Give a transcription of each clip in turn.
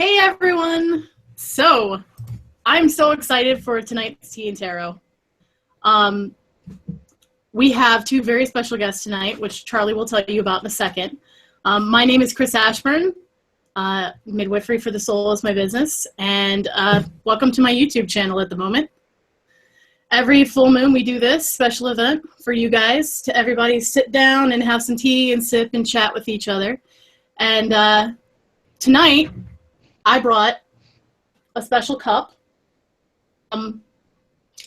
Hey everyone! So, I'm so excited for tonight's Tea and Tarot. We have two very special guests tonight, which Charlie will tell you about in a second. My name is Cris Ashburn. Midwifery for the Soul is my business, and welcome to my YouTube channel at the moment. Every full moon we do this special event for you guys, to everybody sit down and have some tea and sip and chat with each other. And tonight, I brought a special cup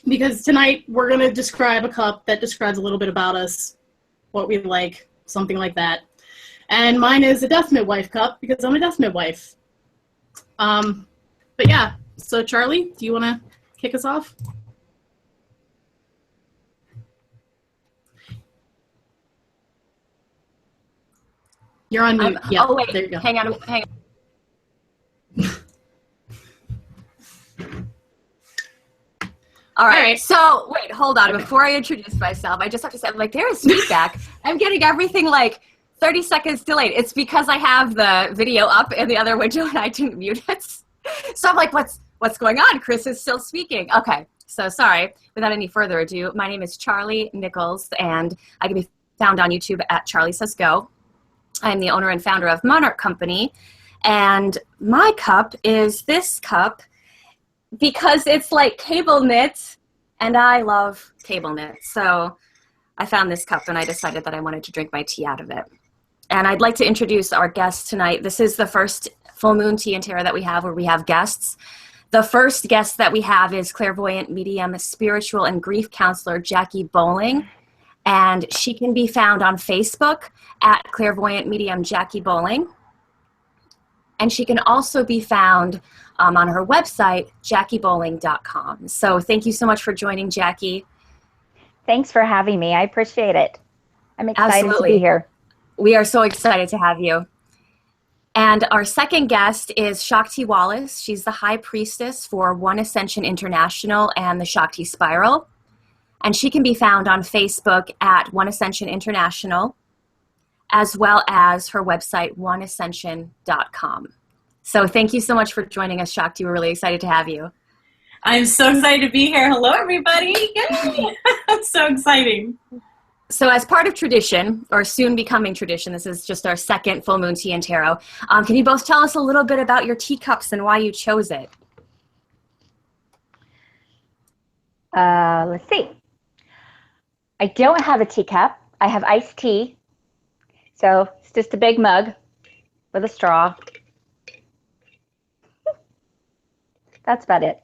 because tonight we're going to describe a cup that describes a little bit about us, what we like, something like that. And mine is a death midwife cup because I'm a death midwife. But yeah, so Charlie, do you want to kick us off? You're on mute. Yeah, oh wait, there you go. hang on. All right, so wait, hold on. Before I introduce myself, I just have to say, there is feedback. I'm getting everything 30 seconds delayed. It's because I have the video up in the other window and I didn't mute it. So I'm like, what's going on? Cris is still speaking. Okay, so sorry. Without any further ado, my name is Charlie Nichols, and I can be found on YouTube at Charlie Says Go. I'm the owner and founder of Monarch Company, and my cup is this cup because it's like cable knit, and I love cable knit. So I found this cup and I decided that I wanted to drink my tea out of it. And I'd like to introduce our guest tonight. This is the first full moon tea and tarot that we have where we have guests. The first guest that we have is clairvoyant medium, spiritual and grief counselor Jacque Bowling. And she can be found on Facebook at clairvoyant medium Jacque Bowling. And she can also be found on her website, jacquebowling.com. So thank you so much for joining, Jacque. Thanks for having me. I appreciate it. I'm excited to be here. We are so excited to have you. And our second guest is Shakti Wallace. She's the high priestess for One Ascension International and the Shakti Spiral. And she can be found on Facebook at One Ascension International, as well as her website, oneascension.com. So thank you so much for joining us, Shakti. We're really excited to have you. I'm so excited to be here. Hello, everybody. Yay! It's so exciting. So as part of tradition, or soon becoming tradition, this is just our second full moon tea and tarot. Can you both tell us a little bit about your teacups and why you chose it? Let's see. I don't have a teacup. I have iced tea. So it's just a big mug with a straw. That's about it.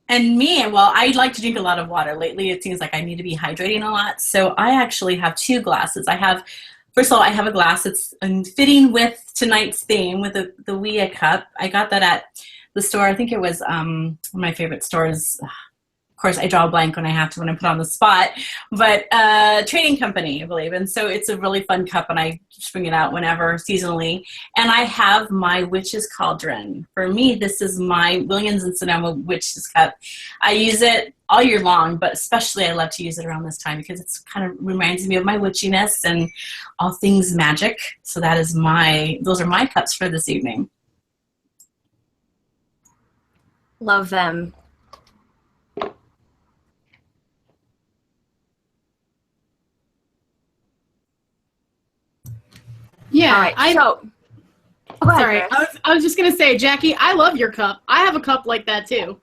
And me, well, I like to drink a lot of water. Lately, it seems like I need to be hydrating a lot. So I actually have two glasses. First of all, I have a glass that's fitting with tonight's theme with the Wea cup. I got that at the store. I think it was one of my favorite stores. Of course, I draw a blank when I have to, when I put on the spot, but trading company, I believe. And so it's a really fun cup, and I just bring it out whenever, seasonally. And I have my witch's cauldron. For me, this is my Williams and Sonoma witch's cup. I use it all year long, but especially I love to use it around this time because it kind of reminds me of my witchiness and all things magic. So those are my cups for this evening. Love them. Yeah, all right, sorry, I was just going to say, Jacque, I love your cup. I have a cup like that too.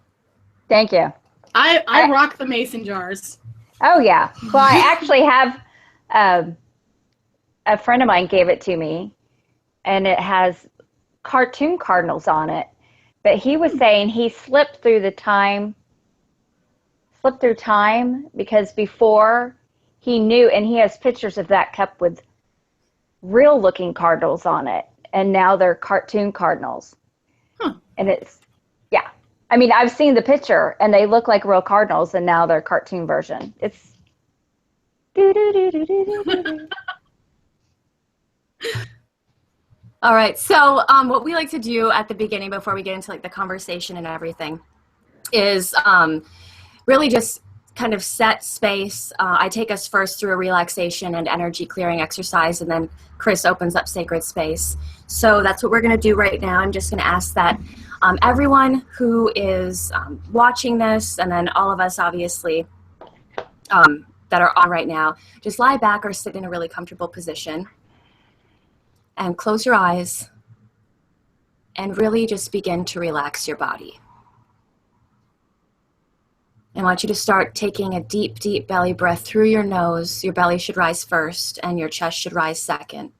Thank you. I rock the mason jars. Oh, yeah. Well, I actually have a friend of mine gave it to me, and it has cartoon cardinals on it. But he was saying he slipped through time because before he knew, and he has pictures of that cup with real looking cardinals on it, and now they're cartoon cardinals. And it's, yeah, I mean, I've seen the picture and they look like real cardinals, and now they're cartoon version. It's all right, so what we like to do at the beginning before we get into the conversation and everything is really just kind of set space. I take us first through a relaxation and energy clearing exercise, and then Cris opens up sacred space. So that's what we're going to do right now. I'm just going to ask that everyone who is watching this, and then all of us obviously that are on right now, just lie back or sit in a really comfortable position and close your eyes and really just begin to relax your body. I want you to start taking a deep, deep belly breath through your nose. Your belly should rise first and your chest should rise second.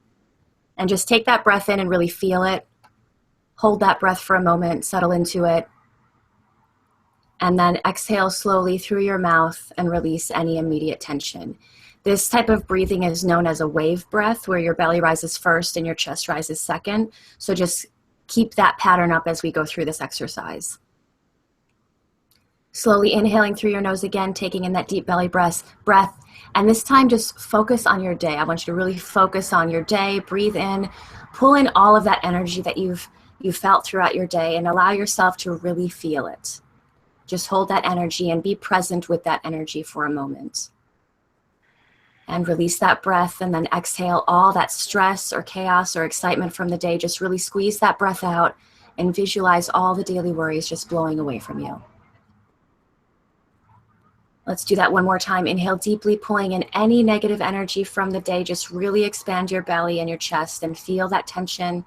And just take that breath in and really feel it. Hold that breath for a moment, settle into it. And then exhale slowly through your mouth and release any immediate tension. This type of breathing is known as a wave breath, where your belly rises first and your chest rises second. So just keep that pattern up as we go through this exercise. Slowly inhaling through your nose again, taking in that deep belly breath. And this time just focus on your day. I want you to really focus on your day. Breathe in, pull in all of that energy that you've felt throughout your day, and allow yourself to really feel it. Just hold that energy and be present with that energy for a moment. And release that breath, and then exhale all that stress or chaos or excitement from the day. Just really squeeze that breath out and visualize all the daily worries just blowing away from you. Let's do that one more time. Inhale deeply, pulling in any negative energy from the day. Just really expand your belly and your chest and feel that tension.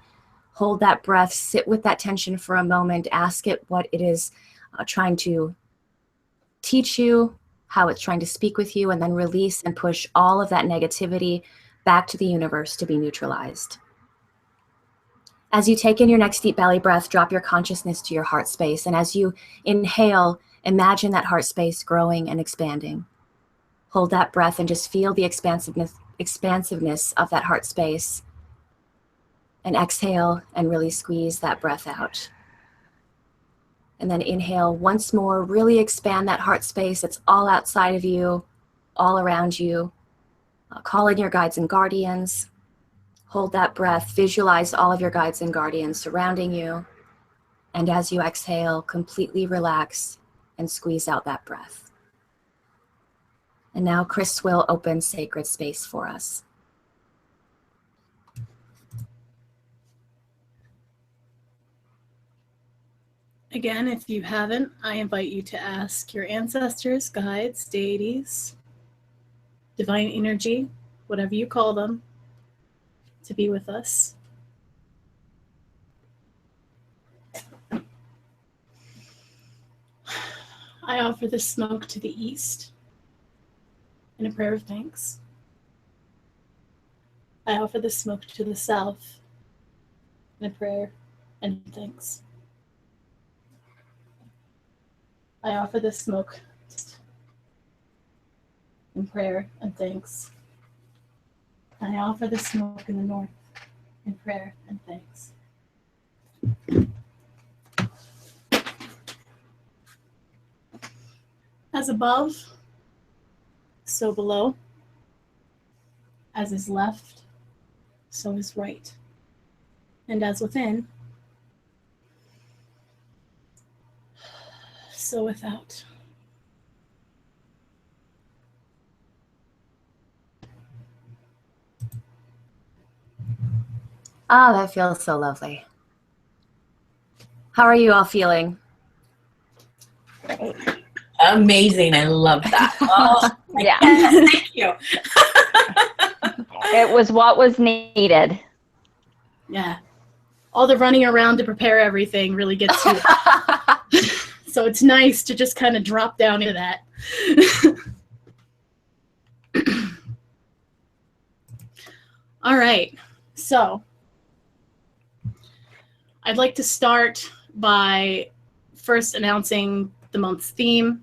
Hold that breath, sit with that tension for a moment. Ask it what it is trying to teach you, how it's trying to speak with you, and then release and push all of that negativity back to the universe to be neutralized. As you take in your next deep belly breath, drop your consciousness to your heart space. And as you inhale, imagine that heart space growing and expanding. Hold that breath and just feel the expansiveness of that heart space. And exhale and really squeeze that breath out. And then inhale once more, really expand that heart space. It's all outside of you, all around you. Call in your guides and guardians. Hold that breath, visualize all of your guides and guardians surrounding you. And as you exhale, completely relax and squeeze out that breath. And now Cris will open sacred space for us. Again, if you haven't, I invite you to ask your ancestors, guides, deities, divine energy, whatever you call them, to be with us. I offer the smoke to the east in a prayer of thanks. I offer the smoke to the south in a prayer and thanks. I offer the smoke in prayer and thanks. I offer the smoke in the north in prayer and thanks. As above, so below. As is left, so is right. And as within, so without. Ah, that feels so lovely. How are you all feeling? Amazing. I love that. Oh, Yeah. yes, thank you. It was what was needed. Yeah. All the running around to prepare everything really gets you. So it's nice to just kind of drop down into that. All right. So I'd like to start by first announcing the month's theme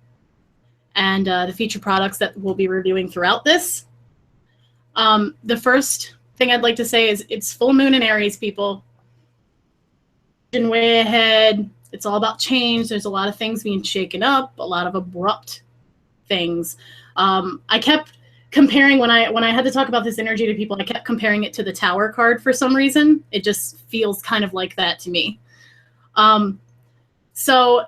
and the feature products that we'll be reviewing throughout this. The first thing I'd like to say is it's full moon in Aries, people. Way ahead. It's all about change. There's a lot of things being shaken up, a lot of abrupt things. I kept comparing when I had to talk about this energy to people, I kept comparing it to the Tower card for some reason. It just feels kind of like that to me. So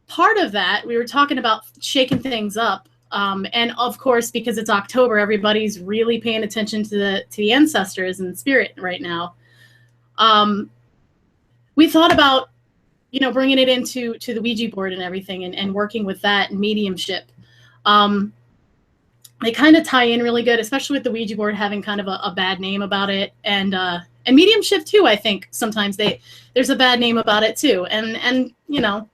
part of that, we were talking about shaking things up. And of course, because it's October, everybody's really paying attention to the ancestors and spirit right now. We thought about, you know, bringing it into the Ouija board and everything, and working with that and mediumship. They kind of tie in really good, especially with the Ouija board having kind of a bad name about it, and mediumship too. I think sometimes there's a bad name about it too, and you know,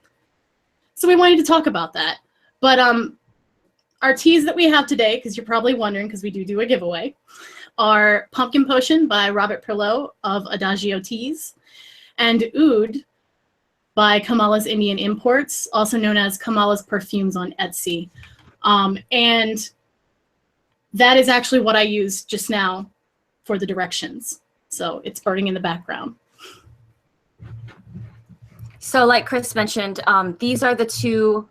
so we wanted to talk about that. But our teas that we have today, because you're probably wondering, because we do a giveaway, are Pumpkin Potion by Robert Perlot of Adagio Teas, and Oud by Kamala's Indian Imports, also known as Kamala's Perfumes on Etsy. And that is actually what I used just now for the directions. So it's burning in the background. So like Cris mentioned, these are the two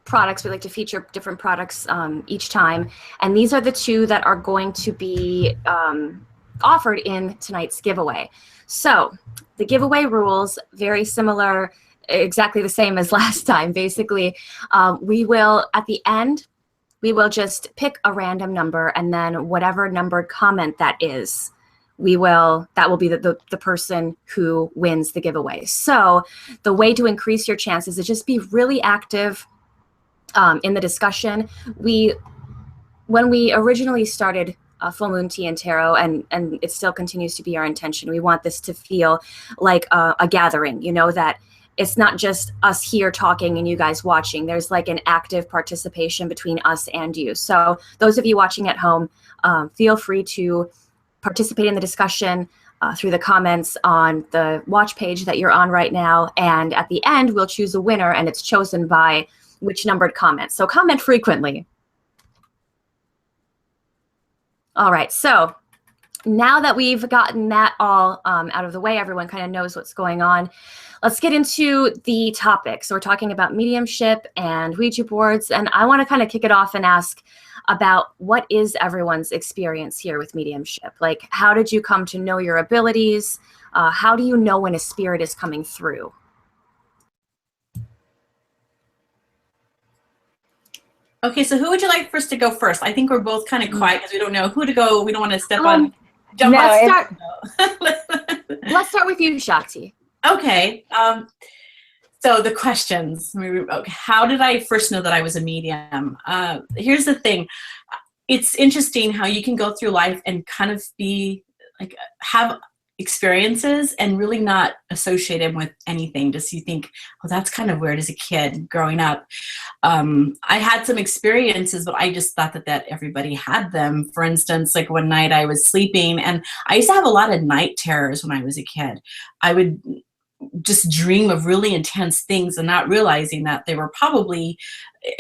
products. We like to feature different products each time. And these are the two that are going to be offered in tonight's giveaway. So the giveaway rules, very similar, exactly the same as last time. Basically, we will, at the end, we will just pick a random number, and then whatever numbered comment that is, that will be the person who wins the giveaway. So the way to increase your chances is just be really active in the discussion. When we originally started Full Moon Tea and Tarot, and it still continues to be our intention, we want this to feel like a gathering, you know, that it's not just us here talking and you guys watching. There's like an active participation between us and you. So those of you watching at home, feel free to participate in the discussion through the comments on the watch page that you're on right now. And at the end, we'll choose a winner, and it's chosen by which numbered comment. So comment frequently. All right, so now that we've gotten that all out of the way, everyone kind of knows what's going on. Let's get into the topic. So we're talking about mediumship and Ouija boards, and I want to kind of kick it off and ask about what is everyone's experience here with mediumship? Like, how did you come to know your abilities? How do you know when a spirit is coming through? Okay, so who would you like first to go first? I think we're both kind of quiet because we don't know who to go. We don't want to step on. Jump no, Let's start with you, Shakti. Okay. So the questions. Okay, how did I first know that I was a medium? Here's the thing. It's interesting how you can go through life and kind of be like, have experiences and really not associate them with anything. Just you think, oh, that's kind of weird as a kid growing up. I had some experiences, but I just thought that everybody had them. For instance, like one night I was sleeping, and I used to have a lot of night terrors when I was a kid. I would just dream of really intense things and not realizing that they were probably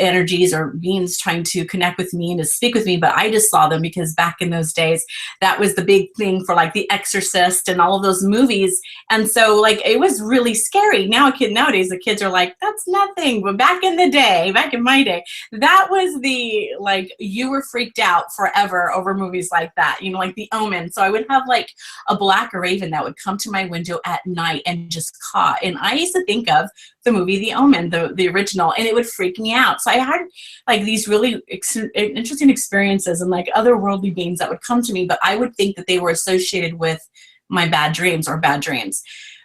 energies or beings trying to connect with me and to speak with me, but I just saw them because back in those days, that was the big thing for like The Exorcist and all of those movies. And so like, it was really scary. Nowadays, the kids are like, that's nothing. But back in the day, back in my day, that was the, like, you were freaked out forever over movies like that, you know, like The Omen. So I would have like a black raven that would come to my window at night and just caw. And I used to think of the movie The Omen, the original, and it would freak me out. So I had like these really interesting experiences and like otherworldly beings that would come to me, but I would think that they were associated with my bad dreams or bad dreams.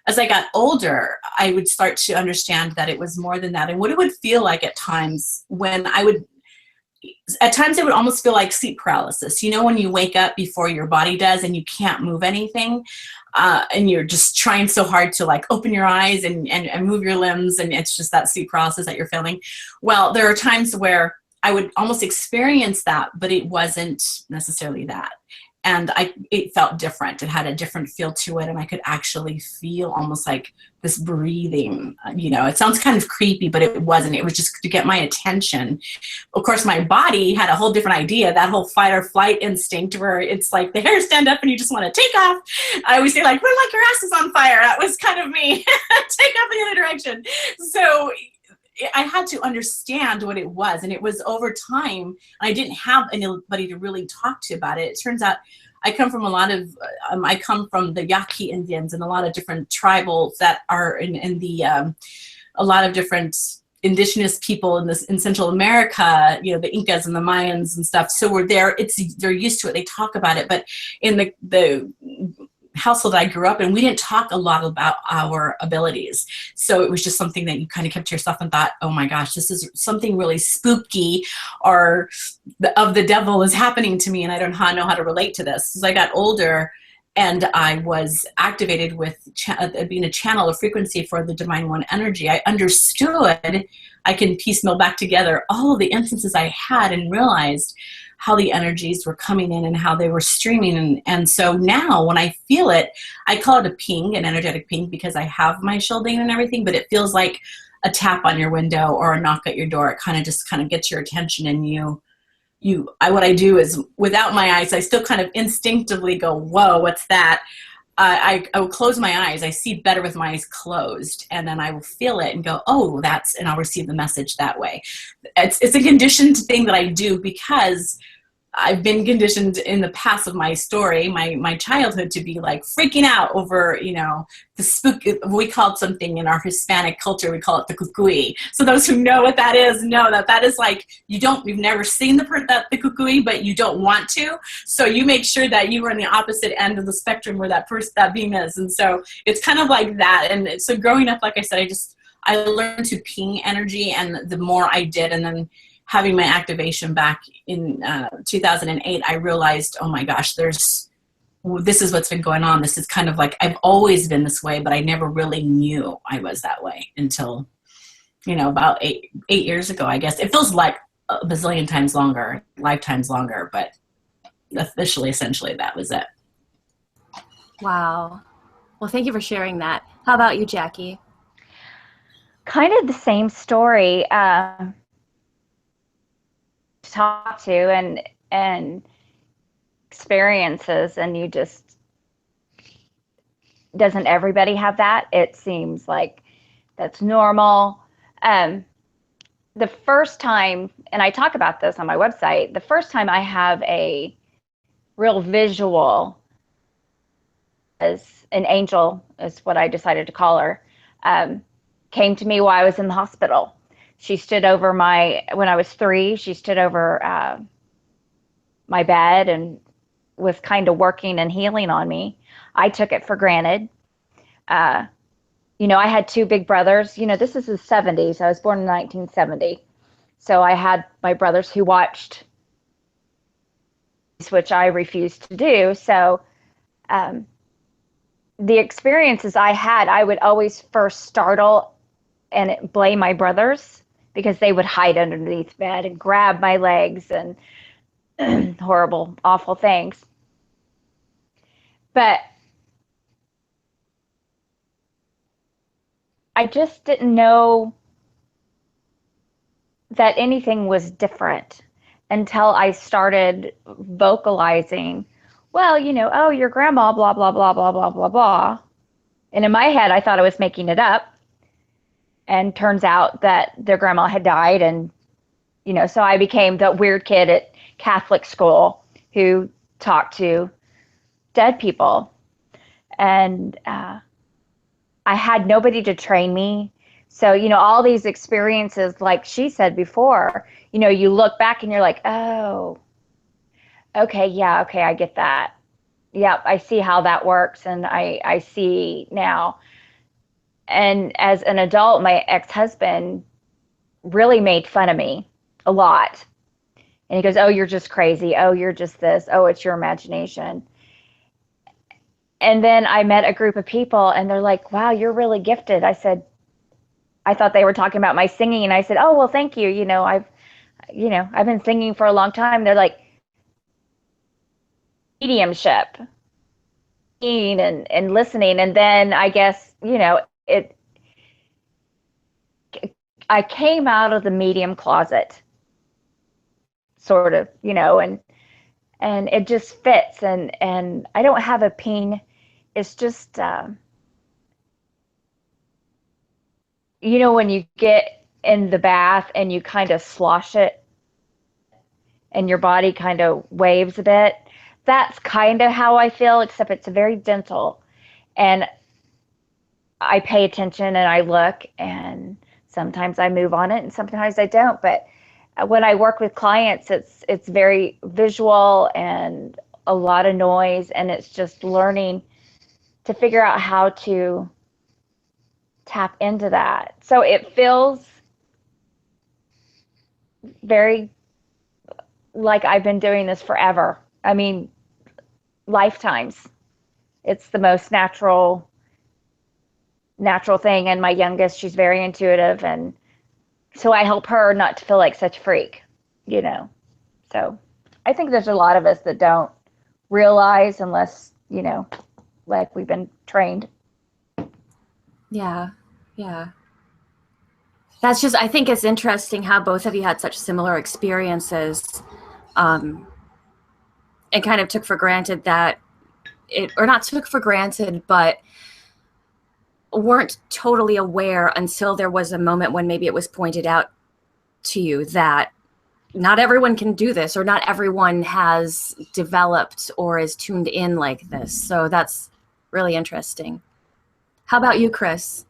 As I got older, I would start to understand that it was more than that, and what it would feel like at times when it would almost feel like sleep paralysis. You know, when you wake up before your body does and you can't move anything, and you're just trying so hard to like open your eyes and move your limbs, and it's just that sleep paralysis that you're feeling. Well, there are times where I would almost experience that, but it wasn't necessarily that. And it felt different. It had a different feel to it, and I could actually feel almost like this breathing. You know, it sounds kind of creepy, but it wasn't. It was just to get my attention. Of course, my body had a whole different idea, that whole fight or flight instinct where it's like the hairs stand up and you just want to take off. I always say like, run like your ass is on fire. That was kind of me. Take off in the other direction. So I had to understand what it was, and it was over time. I didn't have anybody to really talk to about it. It turns out I come from I come from the Jacque Indians and a lot of different tribals that are in a lot of different indigenous people in Central America, you know, the Incas and the Mayans and stuff. So they're used to it. They talk about it. But in the household I grew up in, we didn't talk a lot about our abilities. So it was just something that you kind of kept to yourself and thought, oh my gosh, this is something really spooky or of the devil is happening to me, and I don't know how to relate to this. As I got older and I was activated with being a channel of frequency for the Divine One energy, I understood, I can piecemeal back together all of the instances I had and realized how the energies were coming in and how they were streaming. And so now when I feel it, I call it a ping, an energetic ping, because I have my shielding and everything, but it feels like a tap on your window or a knock at your door. It kind of gets your attention, and what I do is, without my eyes, I still kind of instinctively go, whoa, what's that? I will close my eyes. I see better with my eyes closed, and then I will feel it and go, oh, and I'll receive the message that way. It's a conditioned thing that I do because I've been conditioned in the past of my story, my childhood, to be like freaking out over, you know, the spook. We called something in our Hispanic culture, we call it the kukui. So those who know what that is know that is like, you've never seen the kukui, but you don't want to. So you make sure that you are on the opposite end of the spectrum where that being is. And so it's kind of like that. And so growing up, like I said, I learned to ping energy, and the more I did, and then having my activation back in 2008, I realized, oh my gosh, this is what's been going on. This is kind of like, I've always been this way, but I never really knew I was that way until, you know, about eight years ago, I guess. It feels like a bazillion times longer, lifetimes longer, but essentially, that was it. Wow. Well, thank you for sharing that. How about you, Jacque? Kind of the same story. Talk to and experiences, and doesn't everybody have that? It seems like that's normal. The first time, and I talk about this on my website, the first time I have a real visual as an angel, is what I decided to call her, came to me while I was in the hospital. She stood over when I was 3, she stood over my bed and was kind of working and healing on me. I took it for granted. You know, I had 2 big brothers. You know, this is the 70s. I was born in 1970. So I had my brothers who watched, which I refused to do. So the experiences I had, I would always first startle and blame my brothers, because they would hide underneath bed and grab my legs and horrible, awful things. But I just didn't know that anything was different until I started vocalizing, well, you know, oh, your grandma, blah, blah, blah, blah, blah, blah, blah. And in my head, I thought I was making it up. And turns out that their grandma had died. And, you know, so I became the weird kid at Catholic school who talked to dead people. And I had nobody to train me. So, you know, all these experiences, like she said before, you know, you look back and you're like, oh, okay, yeah, okay, I get that. Yep, I see how that works. And I see now. And as an adult, my ex-husband really made fun of me a lot. And he goes, oh, you're just crazy. Oh, you're just this. Oh, it's your imagination. And then I met a group of people and they're like, wow, you're really gifted. I said, I thought they were talking about my singing. And I said, oh, well, thank you. You know, I've been singing for a long time. They're like, mediumship and listening. And then I guess, you know, I came out of the medium closet, sort of, you know, and it just fits. And I don't have a ping. It's just, you know, when you get in the bath and you kind of slosh it and your body kind of waves a bit, that's kind of how I feel, except it's very gentle. And I pay attention and I look, and sometimes I move on it and sometimes I don't. But when I work with clients, it's very visual and a lot of noise, and it's just learning to figure out how to tap into that. So it feels very like I've been doing this forever. I mean, lifetimes. It's the most natural thing. And my youngest, she's very intuitive, and so I help her not to feel like such a freak, you know. So I think there's a lot of us that don't realize unless, you know, like we've been trained. Yeah. That's just, I think it's interesting how both of you had such similar experiences, and kind of took for granted that or not took for granted, but weren't totally aware until there was a moment when maybe it was pointed out to you that not everyone can do this, or not everyone has developed or is tuned in like this. So that's really interesting. How about you, Cris?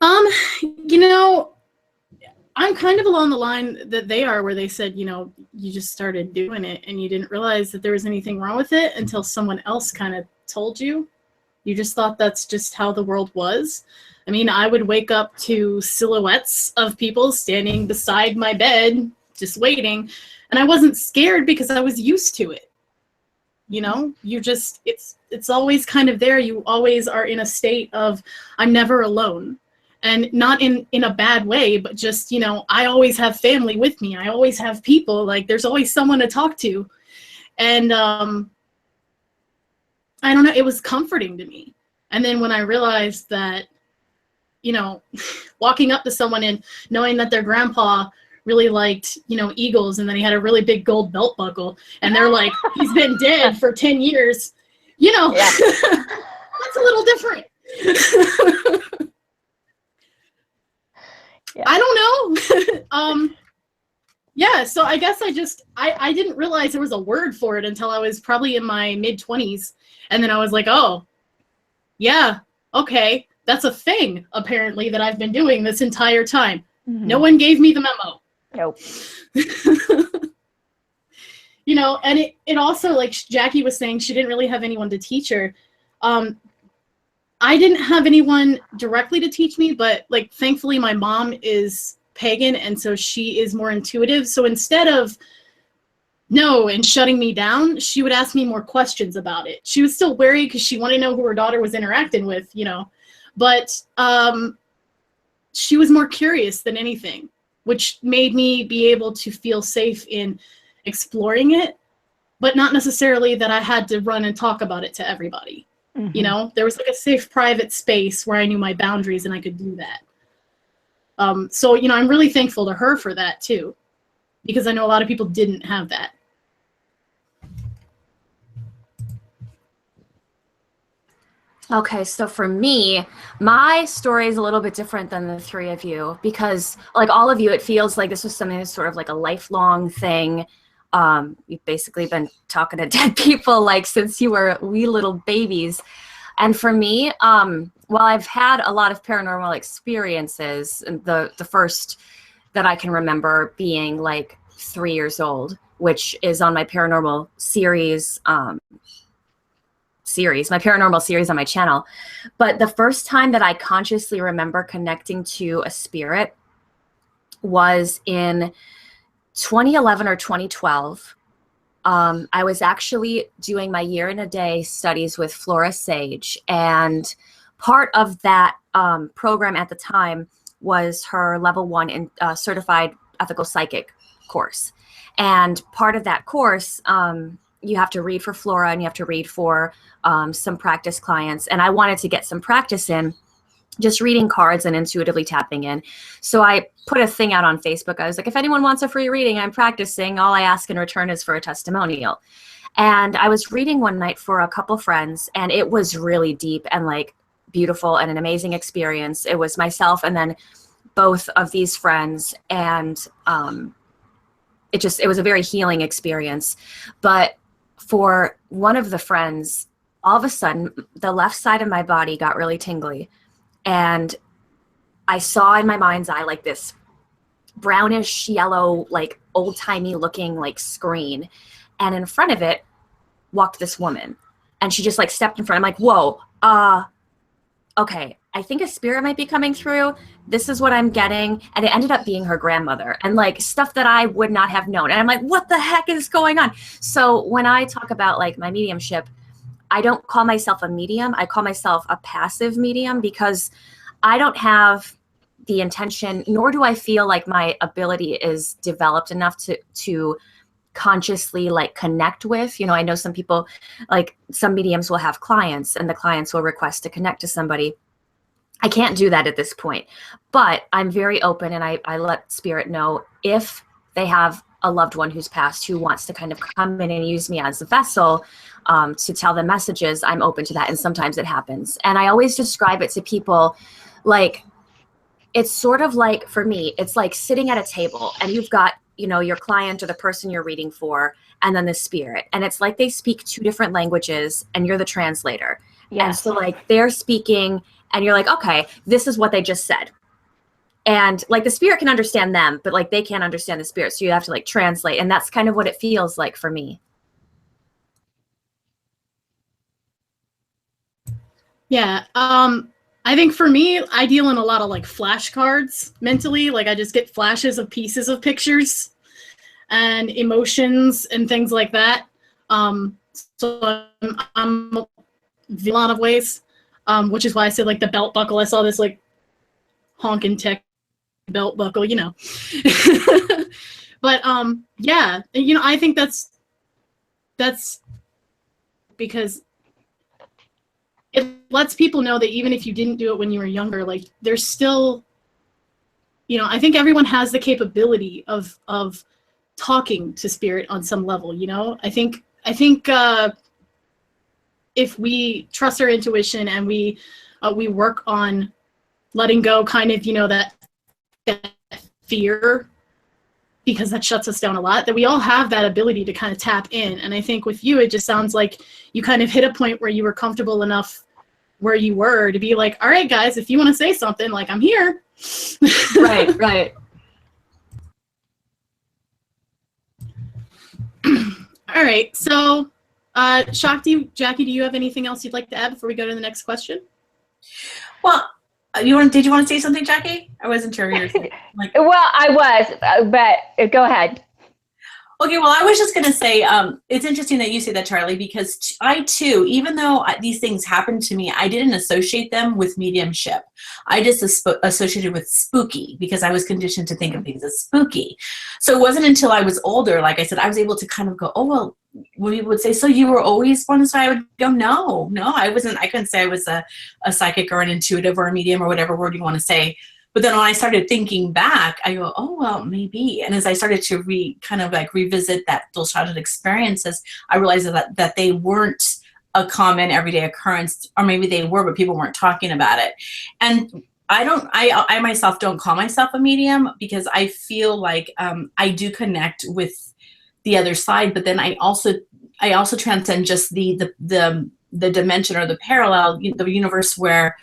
You know, I'm kind of along the line that they are, where they said, you know, you just started doing it and you didn't realize that there was anything wrong with it until someone else kind of told you. You just thought that's just how the world was. I mean, I would wake up to silhouettes of people standing beside my bed, just waiting, and I wasn't scared because I was used to it. You know, you just, it's always kind of there. You always are in a state of, I'm never alone. And not in a bad way, but just, you know, I always have family with me. I always have people, like there's always someone to talk to. And I don't know, it was comforting to me. And then when I realized that, you know, walking up to someone and knowing that their grandpa really liked, you know, eagles, and then he had a really big gold belt buckle, and they're like, he's been dead for 10 years, you know, yeah. That's a little different. Yeah. I don't know. Yeah, so I guess I didn't realize there was a word for it until I was probably in my mid-20s. And then I was like, oh, yeah, okay, that's a thing, apparently, that I've been doing this entire time. Mm-hmm. No one gave me the memo. Nope. You know, and it also, like Jackie was saying, she didn't really have anyone to teach her. I didn't have anyone directly to teach me, but like thankfully my mom is pagan, and so she is more intuitive. So instead of no and shutting me down, she would ask me more questions about it. She was still wary because she wanted to know who her daughter was interacting with, you know, but she was more curious than anything, which made me be able to feel safe in exploring it, but not necessarily that I had to run and talk about it to everybody. Mm-hmm. You know, there was like a safe private space where I knew my boundaries and I could do that. So, you know, I'm really thankful to her for that too, because I know a lot of people didn't have that. Okay, so for me, my story is a little bit different than the three of you, because like all of you, it feels like this was something that's sort of like a lifelong thing. You've basically been talking to dead people like since you were wee little babies. And for me, while I've had a lot of paranormal experiences, and the first that I can remember being like 3 years old, which is on my paranormal series, my paranormal series on my channel. But the first time that I consciously remember connecting to a spirit was in 2011 or 2012. I was actually doing my year and a day studies with Flora Sage, and part of that program at the time was her level 1 in certified ethical psychic course. And part of that course, you have to read for Flora and you have to read for some practice clients. And I wanted to get some practice in just reading cards and intuitively tapping in. So I put a thing out on Facebook. I was like, if anyone wants a free reading, I'm practicing. All I ask in return is for a testimonial. And I was reading one night for a couple friends, and it was really deep and like beautiful and an amazing experience. It was myself and then both of these friends, and it was a very healing experience. But for one of the friends, all of a sudden, the left side of my body got really tingly. And I saw in my mind's eye like this brownish yellow, like old-timey looking like screen, and in front of it walked this woman, and she just like stepped in front. I'm like, whoa, okay, I think a spirit might be coming through. This is what I'm getting. And it ended up being her grandmother, and like stuff that I would not have known. And I'm like, what the heck is going on? So when I talk about like my mediumship, I don't call myself a medium. I call myself a passive medium, because I don't have the intention, nor do I feel like my ability is developed enough to consciously like connect with. You know, I know some people, like some mediums will have clients and the clients will request to connect to somebody. I can't do that at this point, but I'm very open, and I let spirit know if they have a loved one who's passed who wants to kind of come in and use me as a vessel to tell them messages. I'm open to that. And sometimes it happens. And I always describe it to people like, it's sort of like, for me, it's like sitting at a table and you've got, you know, your client or the person you're reading for, and then the spirit. And it's like they speak two different languages and you're the translator. Yes. And so like they're speaking and you're like, okay, this is what they just said. And like the spirit can understand them, but like they can't understand the spirit. So you have to like translate. And that's kind of what it feels like for me. Yeah. I think for me, I deal in a lot of like flashcards mentally. Like I just get flashes of pieces of pictures and emotions and things like that. So I'm a lot of ways, which is why I said like the belt buckle. I saw this like honking tech belt buckle, you know. But yeah, you know, I think that's because it lets people know that even if you didn't do it when you were younger, like there's still, you know, I think everyone has the capability of talking to spirit on some level, you know. I think if we trust our intuition and we work on letting go kind of, you know, that fear, because that shuts us down a lot, that we all have that ability to kind of tap in. And I think with you, it just sounds like you kind of hit a point where you were comfortable enough where you were to be like, all right, guys, if you want to say something, like, I'm here. Right, right. All right. So, Shakti, Jackie, do you have anything else you'd like to add before we go to the next question? Well, did you want to say something, Jackie? I wasn't sure you were saying. Like, Well, I was, but go ahead. okay, well, I was just going to say, it's interesting that you say that, Charlie, because I too, even though these things happened to me, I didn't associate them with mediumship. I just associated with spooky, because I was conditioned to think of things as spooky. So it wasn't until I was older, like I said, I was able to kind of go, oh, well, when people would say, so you were always one, so I would go, no, I wasn't. I couldn't say I was a psychic or an intuitive or a medium or whatever word you want to say. But then when I started thinking back, I go, oh, well, maybe. And as I started to revisit those childhood experiences, I realized that they weren't a common everyday occurrence, or maybe they were, but people weren't talking about it. And I myself don't call myself a medium, because I feel like I do connect with the other side, but then I also transcend just the dimension or the parallel, the universe where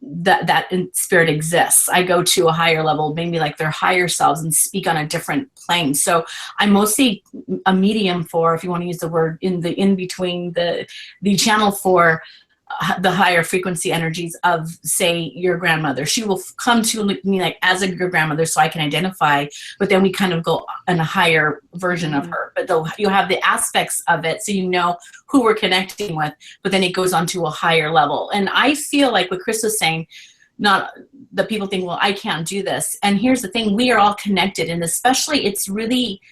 that spirit exists. I go to a higher level, maybe like their higher selves, and speak on a different plane. So I'm mostly a medium for, if you want to use the word in between, the channel for the higher frequency energies of, say, your grandmother. She will come to me like as your grandmother, so I can identify, but then we kind of go in a higher version of her. But you have the aspects of it, so you know who we're connecting with, but then it goes on to a higher level. And I feel like what Cris was saying, not that people think, well, I can't do this. And here's the thing, we are all connected, and especially it's really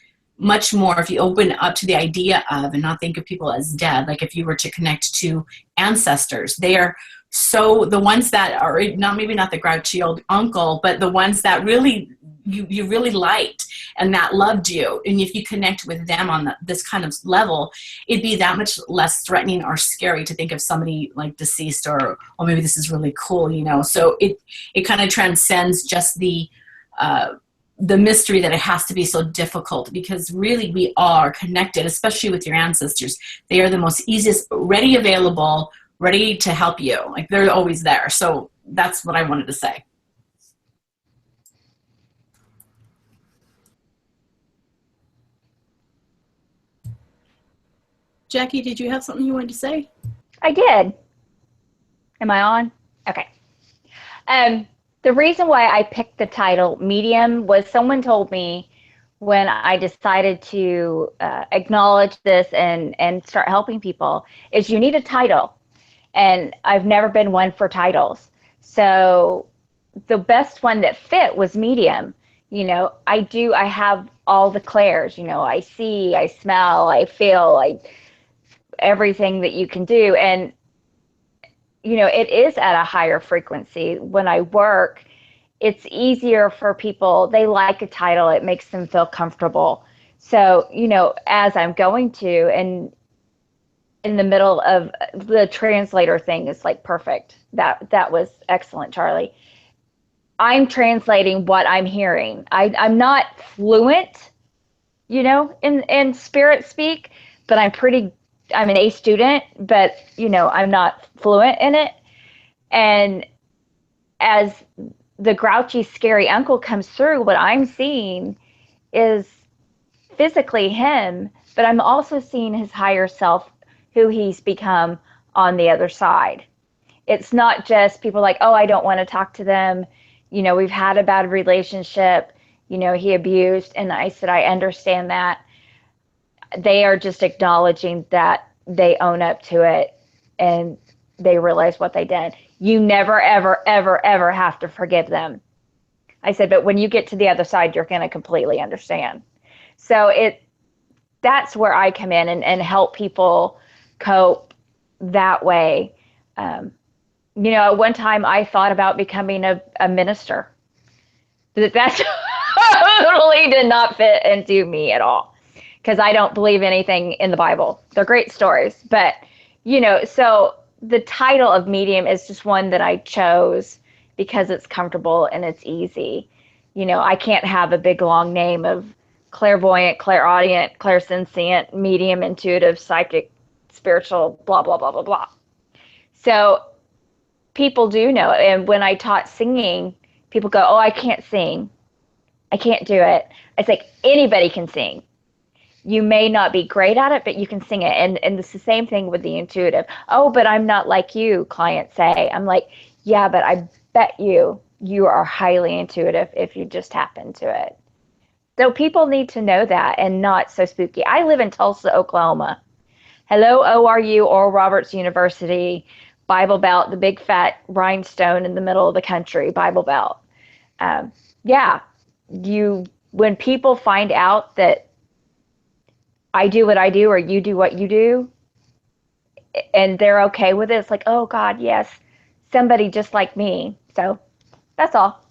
much more if you open up to the idea of, and not think of people as dead, like if you were to connect to ancestors, they are so, the ones that are maybe not the grouchy old uncle, but the ones that really you really liked and that loved you, and if you connect with them on this kind of level, it'd be that much less threatening or scary to think of somebody like deceased, or maybe this is really cool, you know. So it kind of transcends just the mystery that it has to be so difficult, because really we are connected, especially with your ancestors. They are the most easiest, ready, available, ready to help you. Like they're always there. So that's what I wanted to say. Jackie, did you have something you wanted to say? I did. Am I on? Okay. The reason why I picked the title medium was someone told me when I decided to acknowledge this and start helping people is you need a title. And I've never been one for titles. So the best one that fit was medium. You know, I have all the clairs, you know, I see, I smell, I feel, everything that you can do. And, you know, it is at a higher frequency. When I work, it's easier for people. They like a title. It makes them feel comfortable. So, you know, as I'm going to, and in the middle of the translator thing is like perfect. That was excellent, Charlie. I'm translating what I'm hearing. I'm not fluent, you know, in spirit speak, but I'm an A student, but, you know, I'm not fluent in it. And as the grouchy, scary uncle comes through, what I'm seeing is physically him, but I'm also seeing his higher self, who he's become on the other side. It's not just people like, oh, I don't want to talk to them. You know, we've had a bad relationship. You know, he abused. And I said, I understand that. They are just acknowledging that they own up to it and they realize what they did. You never, ever, ever, ever have to forgive them. I said, but when you get to the other side, you're going to completely understand. So that's where I come in and help people cope that way. You know, at one time I thought about becoming a minister. That totally did not fit into me at all, because I don't believe anything in the Bible. They're great stories, but, you know, so the title of medium is just one that I chose because it's comfortable and it's easy. You know, I can't have a big long name of clairvoyant, clairaudient, clairsentient, medium, intuitive, psychic, spiritual, blah, blah, blah, blah, blah. So people do know. And when I taught singing, people go, oh, I can't sing. I can't do it. It's like anybody can sing. You may not be great at it, but you can sing it. And it's the same thing with the intuitive. Oh, but I'm not like you, clients say. I'm like, yeah, but I bet you are highly intuitive if you just happen to it. So people need to know that and not so spooky. I live in Tulsa, Oklahoma. Hello, ORU, Oral Roberts University, Bible Belt, the big fat rhinestone in the middle of the country, Bible Belt. Yeah, when people find out that I do what I do or you do what you do, and they're okay with it, it's like, oh God, yes, somebody just like me. So that's all.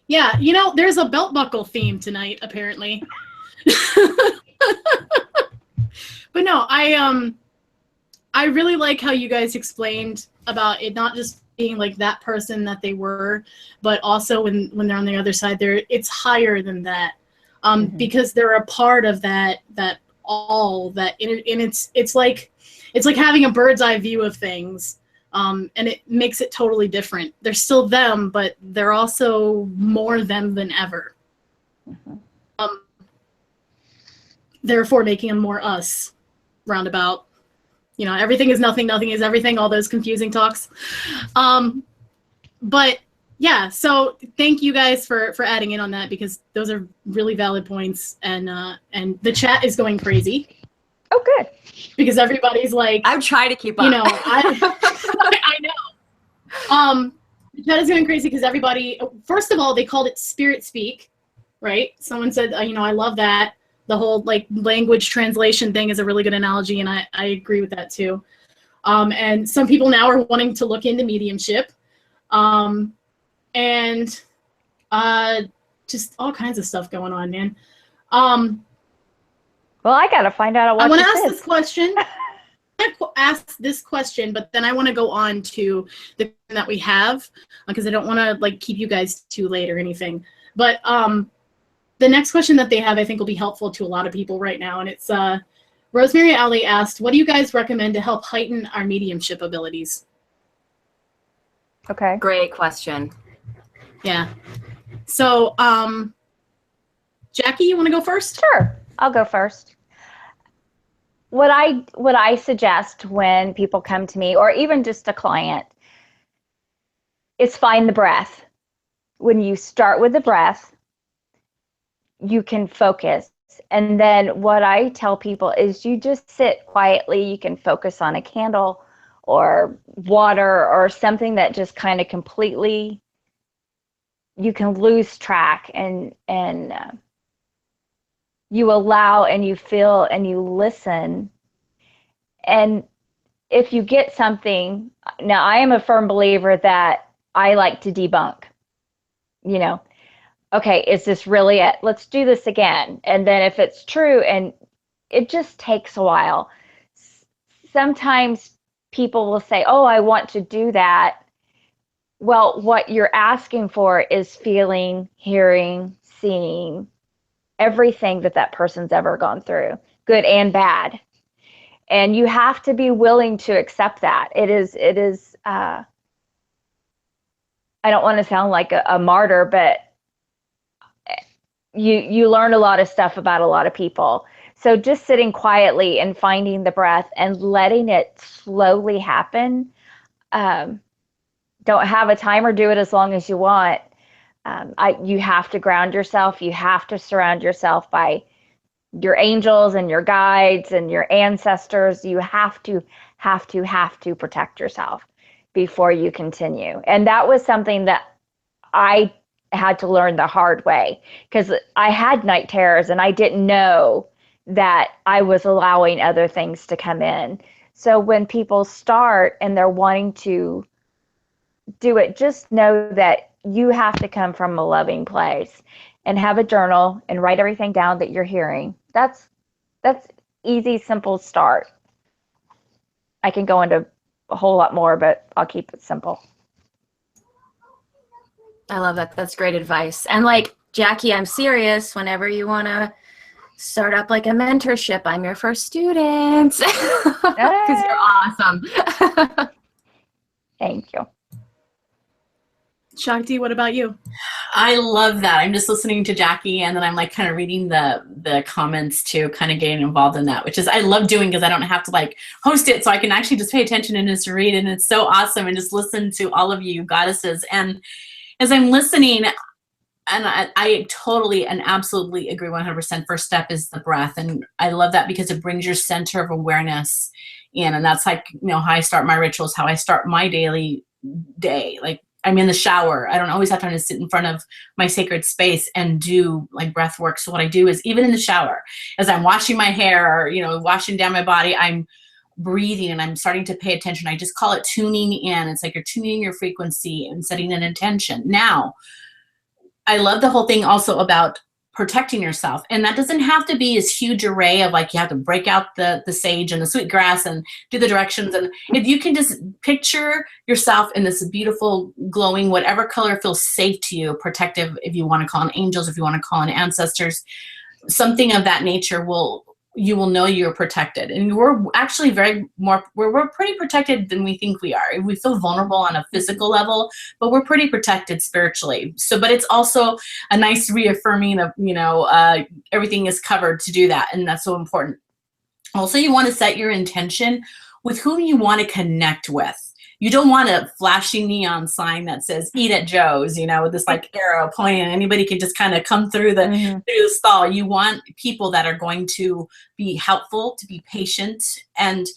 Yeah, you know, there's a belt buckle theme tonight, apparently. But no, I really like how you guys explained about it not just being like that person that they were, but also when they're on the other side, it's higher than that, because they're a part of that all that, and it's like having a bird's eye view of things. And it makes it totally different. They're still them, but they're also more them than ever. Therefore, making them more us, roundabout. You know, everything is nothing, nothing is everything, all those confusing talks. But yeah, so thank you guys for adding in on that, because those are really valid points. And the chat is going crazy. Oh, good. Because everybody's like, I'm trying to keep up. You know, I know. The chat is going crazy because everybody, first of all, they called it spirit speak, right? Someone said, you know, I love that. The whole like language translation thing is a really good analogy, and I agree with that too. And some people now are wanting to look into mediumship, and just all kinds of stuff going on, man. Well, I got to find out what I want to ask this question. Ask this question, but then I want to go on to the that we have, because I don't want to like keep you guys too late or anything. But the next question that they have, I think, will be helpful to a lot of people right now, and it's Rosemary Alley asked, "What do you guys recommend to help heighten our mediumship abilities?" Okay. Great question. Yeah. So Jackie, you want to go first? Sure, I'll go first. What I suggest when people come to me, or even just a client, is find the breath. When you start with the breath, you can focus. And then what I tell people is you just sit quietly. You can focus on a candle or water or something that just kind of completely, you can lose track, and you allow and you feel and you listen. And if you get something, now I am a firm believer that I like to debunk, you know, okay, is this really it? Let's do this again. And then if it's true, and it just takes a while. Sometimes people will say, oh, I want to do that. Well, what you're asking for is feeling, hearing, seeing everything that person's ever gone through, good and bad. And you have to be willing to accept that. It is, I don't want to sound like a martyr, but you learn a lot of stuff about a lot of people. So just sitting quietly and finding the breath and letting it slowly happen. Don't have a timer, do it as long as you want. You have to ground yourself. You have to surround yourself by your angels and your guides and your ancestors. You have to protect yourself before you continue. And that was something that I had to learn the hard way, because I had night terrors and I didn't know that I was allowing other things to come in. So when people start and they're wanting to do it, just know that you have to come from a loving place and have a journal and write everything down that you're hearing. That's easy, simple start. I can go into a whole lot more, but I'll keep it simple. I love that. That's great advice. And like, Jackie, I'm serious. Whenever you want to start up like a mentorship, I'm your first student, because you're awesome. Thank you. Shakti, what about you? I love that. I'm just listening to Jackie, and then I'm like kind of reading the comments too, kind of getting involved in that, which is I love doing, because I don't have to like host it, so I can actually just pay attention and just read, and it's so awesome, and just listen to all of you goddesses. And as I'm listening, and I totally and absolutely agree 100%. First step is the breath. And I love that because it brings your center of awareness in. And that's like, you know, how I start my rituals, how I start my daily day. Like, I'm in the shower. I don't always have time to sit in front of my sacred space and do like breath work. So what I do is, even in the shower, as I'm washing my hair or, you know, washing down my body, I'm breathing and I'm starting to pay attention. I just call it tuning in. It's like you're tuning your frequency and setting an intention. Now, I love the whole thing also about protecting yourself. And that doesn't have to be this huge array of like, you have to break out the sage and the sweet grass and do the directions. And if you can just picture yourself in this beautiful, glowing, whatever color feels safe to you, protective, if you want to call in angels, if you want to call in ancestors, something of that nature you will know you're protected. And we're actually we're pretty protected than we think we are. We feel vulnerable on a physical level, but we're pretty protected spiritually. So, but it's also a nice reaffirming of, you know, everything is covered to do that. And that's so important. Also, you want to set your intention with whom you want to connect with. You don't want a flashing neon sign that says "Eat at Joe's," you know, with this like arrow pointing, and anybody can just kind of come through through the stall. You want people that are going to be helpful, to be patient, and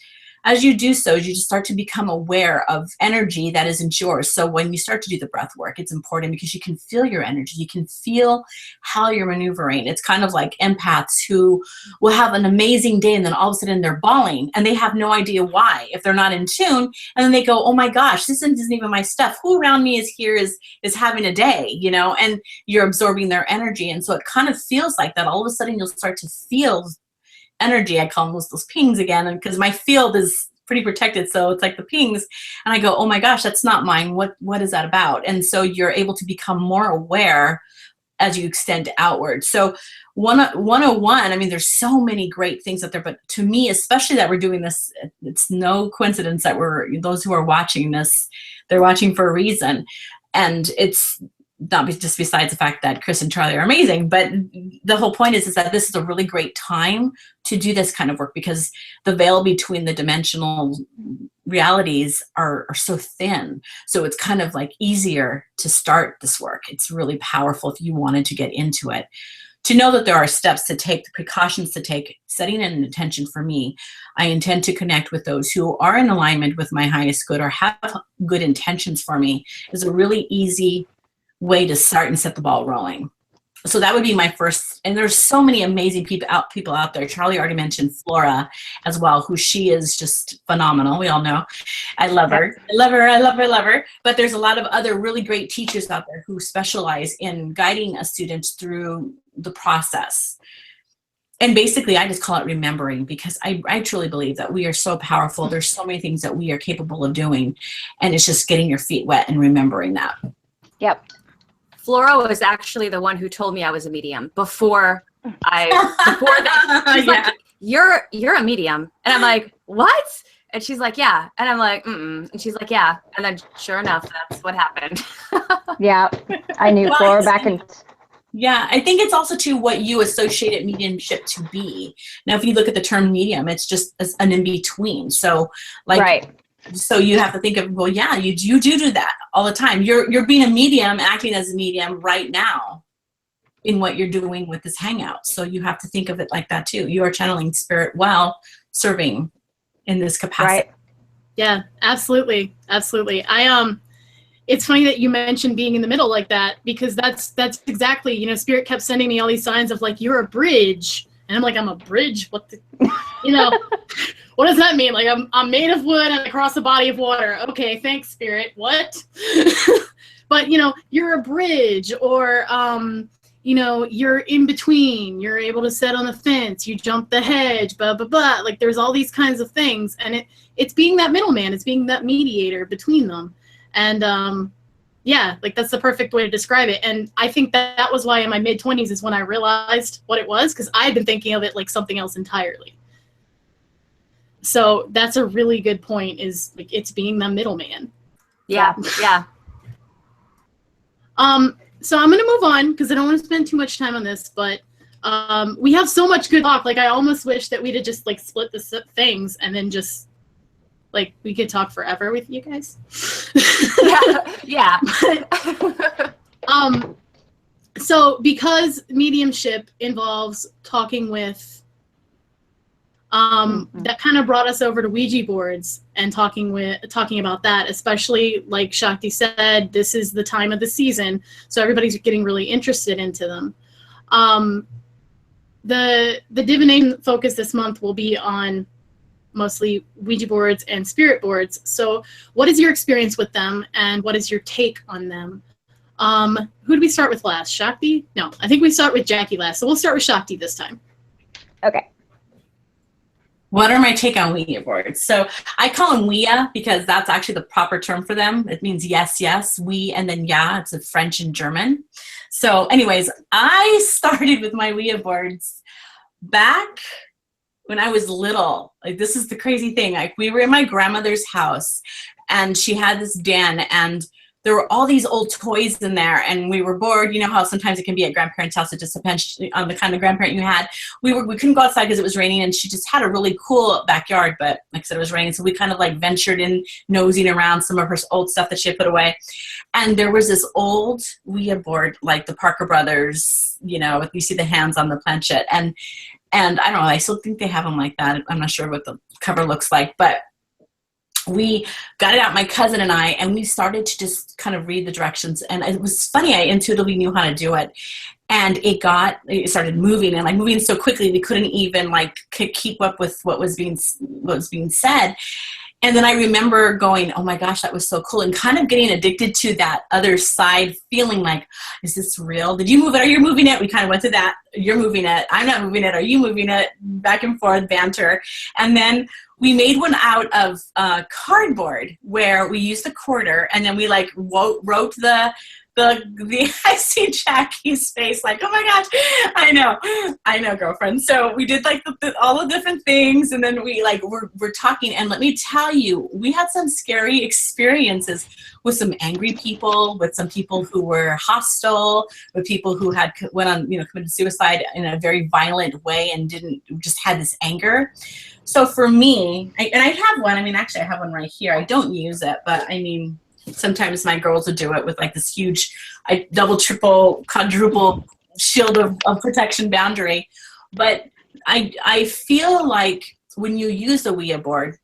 as you do so, you just start to become aware of energy that isn't yours. So when you start to do the breath work, it's important because you can feel your energy. You can feel how you're maneuvering. It's kind of like empaths who will have an amazing day and then all of a sudden they're bawling and they have no idea why if they're not in tune. And then they go, oh my gosh, this isn't even my stuff. Who around me is having a day, you know, and you're absorbing their energy. And so it kind of feels like that. All of a sudden you'll start to feel energy. I call them those pings again, and because my field is pretty protected, so it's like the pings, and I go, oh my gosh, that's not mine. What is that about? And so you're able to become more aware as you extend outward. So 101, I mean, there's so many great things out there, but to me, especially that we're doing this, it's no coincidence that those who are watching this, they're watching for a reason. And it's just besides the fact that Cris and Charlie are amazing, but the whole point is that this is a really great time to do this kind of work, because the veil between the dimensional realities are so thin. So it's kind of like easier to start this work. It's really powerful if you wanted to get into it. To know that there are steps to take, the precautions to take, setting an intention for me. I intend to connect with those who are in alignment with my highest good or have good intentions for me is a really easy way to start and set the ball rolling. So that would be my first, and there's so many amazing people out there. Charlie already mentioned Flora as well, who she is just phenomenal. We all know. I love her. I love her. I love her. I love her. But there's a lot of other really great teachers out there who specialize in guiding a student through the process. And basically, I just call it remembering, because I truly believe that we are so powerful. There's so many things that we are capable of doing. And it's just getting your feet wet and remembering that. Yep. Flora was actually the one who told me I was a medium before that. She's like, you're a medium. And I'm like, what? And she's like, yeah. And I'm like, mm-mm. And she's like, yeah. And then sure enough, that's what happened. Yeah. I knew Flora back in. Yeah, I think it's also too what you associate mediumship to be. Now, if you look at the term medium, it's just an in-between. So like, right. So you have to think of, well, yeah, you do that all the time. You're being a medium, acting as a medium right now in what you're doing with this hangout. So you have to think of it like that too. You are channeling spirit while serving in this capacity. Right. Yeah, absolutely. Absolutely. It's funny that you mentioned being in the middle like that, because that's exactly, spirit kept sending me all these signs of like, you're a bridge. And I'm like, I'm a bridge? What the, what does that mean? Like, I'm made of wood and I cross a body of water. Okay, thanks, spirit. What? But, you're a bridge, or, you're in between. You're able to sit on the fence. You jump the hedge, blah, blah, blah. Like, there's all these kinds of things. And it's being that middleman. It's being that mediator between them. And, yeah, like that's the perfect way to describe it. And I think that was why in my mid-20s is when I realized what it was, because I had been thinking of it like something else entirely. So that's a really good point, is like it's being the middleman. Yeah, yeah. So I'm going to move on because I don't want to spend too much time on this, but we have so much good talk. Like I almost wish that we'd have just like split the things and then just like we could talk forever with you guys. Yeah. So because mediumship involves talking with, that kind of brought us over to Ouija boards and talking about that, especially like Shakti said, this is the time of the season. So everybody's getting really interested into them. The divination focus this month will be on mostly Ouija boards and spirit boards. So what is your experience with them and what is your take on them? Who do we start with last? Shakti? No, I think we start with Jacque last. So we'll start with Shakti this time. Okay. What are my take on Ouija boards? So I call them Ouija because that's actually the proper term for them. It means yes, yes, we, and then yeah, it's a French and German. So anyways, I started with my Ouija boards back when I was little. Like this is the crazy thing. Like we were in my grandmother's house and she had this den and there were all these old toys in there and we were bored. You know how sometimes it can be at grandparents' house. It just depends on the kind of grandparent you had. We couldn't go outside because it was raining and she just had a really cool backyard, but like I said, it was raining. So we kind of like ventured in nosing around some of her old stuff that she had put away. And there was this old Ouija board, like the Parker Brothers, you see the hands on the planchette. And I don't know, I still think they have them like that. I'm not sure what the cover looks like, but we got it out, my cousin and I, and we started to just kind of read the directions. And it was funny, I intuitively knew how to do it. And it started moving and like moving so quickly we couldn't even like keep up with what was being said. And then I remember going, oh my gosh, that was so cool, and kind of getting addicted to that other side, feeling like, is this real? Did you move it? Are you moving it? We kind of went to that. You're moving it. I'm not moving it. Are you moving it? Back and forth banter. And then we made one out of cardboard where we used a quarter, and then we like wrote the I see Jackie's face like, oh my gosh, I know, girlfriend. So we did like all the different things, and then we're talking, and let me tell you, we had some scary experiences with some angry people, with some people who were hostile, with people who committed suicide in a very violent way and just had this anger. So for me, I have one. I mean, actually, I have one right here. I don't use it, but I mean, sometimes my girls would do it with like this huge, double, triple, quadruple shield of protection boundary. But I feel like when you use the Ouija board,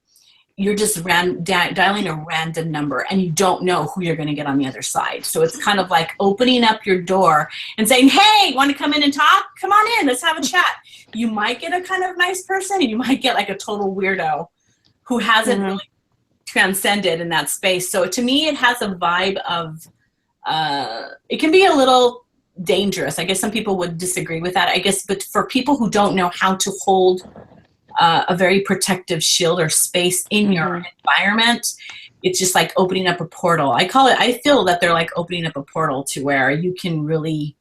you're just dialing a random number, and you don't know who you're going to get on the other side. So it's kind of like opening up your door and saying, hey, want to come in and talk? Come on in, let's have a chat. You might get a kind of nice person, and you might get like a total weirdo who hasn't really transcended in that space. So to me, it has a vibe of, it can be a little dangerous. I guess some people would disagree with that, I guess, but for people who don't know how to hold a very protective shield or space in your environment, it's just like opening up a portal. I feel that they're like opening up a portal to where you can really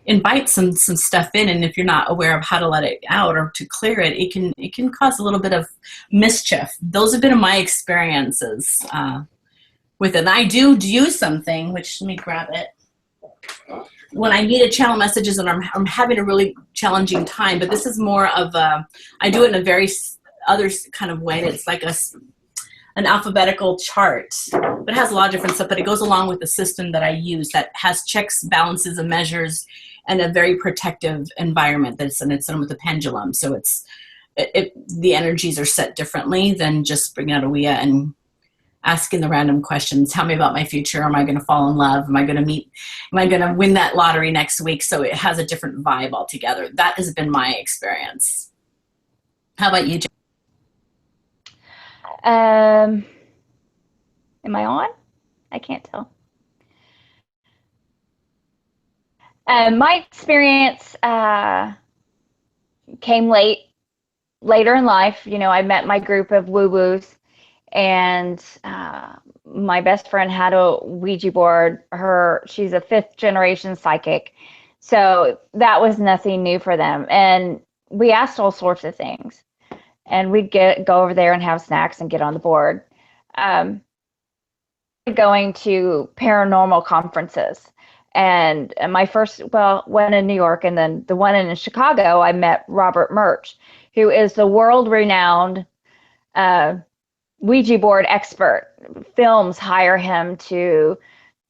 invite some stuff in, and if you're not aware of how to let it out or to clear it, it can cause a little bit of mischief. Those have been my experiences with it. And I do something, which, let me grab it, when I need to channel messages and I'm having a really challenging time. But this is more of I do it in a very other kind of way. It's like an alphabetical chart, but it has a lot of different stuff, but it goes along with the system that I use that has checks, balances, and measures, and a very protective environment. It's done with a pendulum. So the energies are set differently than just bringing out a Ouija and asking the random questions. Tell me about my future. Am I going to fall in love? Am I going to win that lottery next week? So it has a different vibe altogether. That has been my experience. How about you, Jacque? Am I on? I can't tell. My experience came later in life. You know, I met my group of woo-woos, and my best friend had a Ouija board. She's a 5th generation psychic, so that was nothing new for them. And we asked all sorts of things, and we'd go over there and have snacks and get on the board. Going to paranormal conferences. And my first, one in New York, and then the one in Chicago, I met Robert Murch, who is the world-renowned Ouija board expert. Films hire him to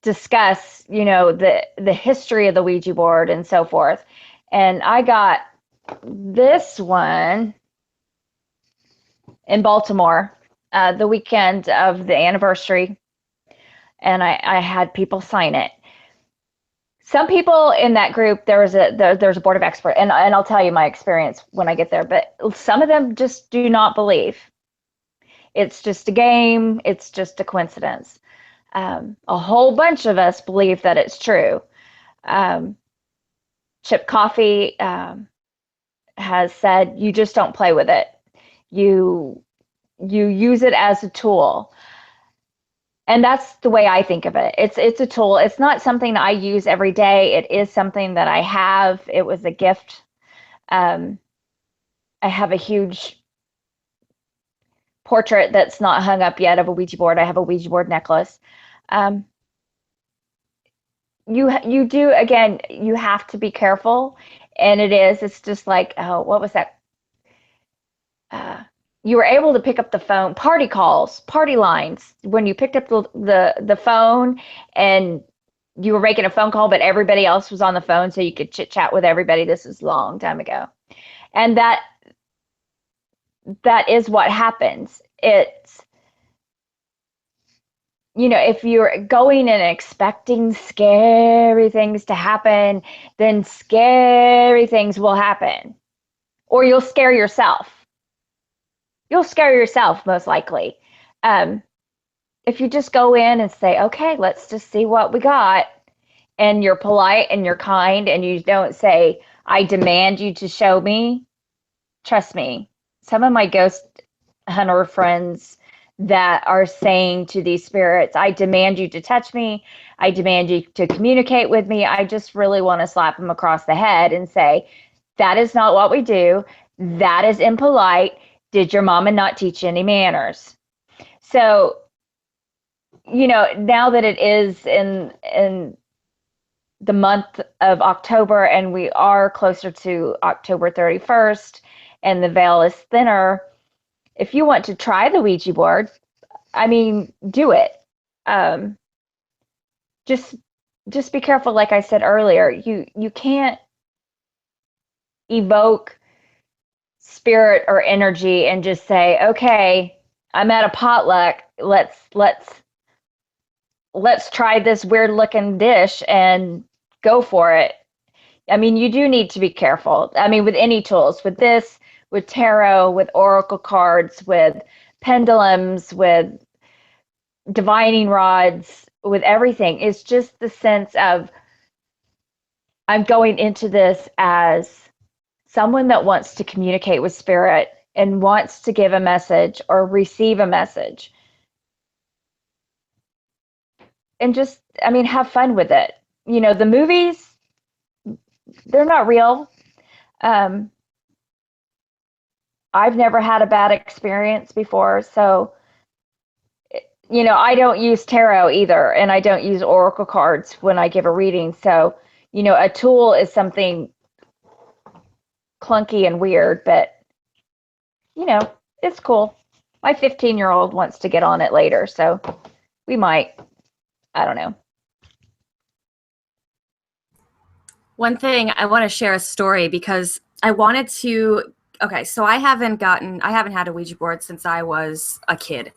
discuss, the history of the Ouija board and so forth. And I got this one in Baltimore the weekend of the anniversary, and I had people sign it. Some people in that group, there's a board of experts, and I'll tell you my experience when I get there, but some of them just do not believe. It's just a game. It's just a coincidence. A whole bunch of us believe that it's true. Chip Coffee has said, you just don't play with it. You use it as a tool. And that's the way I think of it. It's a tool. It's not something I use every day. It is something that I have. It was a gift. I have a huge portrait that's not hung up yet of a Ouija board. I have a Ouija board necklace. You do, again, you have to be careful. And it's just like, what was that? You were able to pick up the phone, party calls, party lines, when you picked up the phone and you were making a phone call, but everybody else was on the phone, so you could chit chat with everybody. This is a long time ago. And that is what happens. It's, if you're going and expecting scary things to happen, then scary things will happen, or you'll scare yourself. You'll scare yourself, most likely. If you just go in and say, okay, let's just see what we got, and you're polite and you're kind, and you don't say, I demand you to show me, trust me, some of my ghost hunter friends that are saying to these spirits, I demand you to touch me. I demand you to communicate with me. I just really want to slap them across the head and say, that is not what we do. That is impolite. Did your mama not teach you any manners? So, you know, now that it is in the month of October and we are closer to October 31st and the veil is thinner, if you want to try the Ouija board, I mean, do it. Just be careful. Like I said earlier, you can't evoke spirit or energy and just say, okay, I'm at a potluck. Let's try this weird looking dish and go for it. I mean, you do need to be careful. I mean, with any tools, with this, with tarot, with oracle cards, with pendulums, with divining rods, with everything. It's just the sense of, I'm going into this as someone that wants to communicate with spirit and wants to give a message or receive a message. And just, I mean, have fun with it. You know, the movies, they're not real. I've never had a bad experience before. So, you know, I don't use tarot either, and I don't use oracle cards when I give a reading. So, you know, a tool is something clunky and weird, but, you know, it's cool. My 15-year-old wants to get on it later, so we might. I don't know. One thing, I want to share a story because I wanted to, okay, so I haven't had a Ouija board since I was a kid.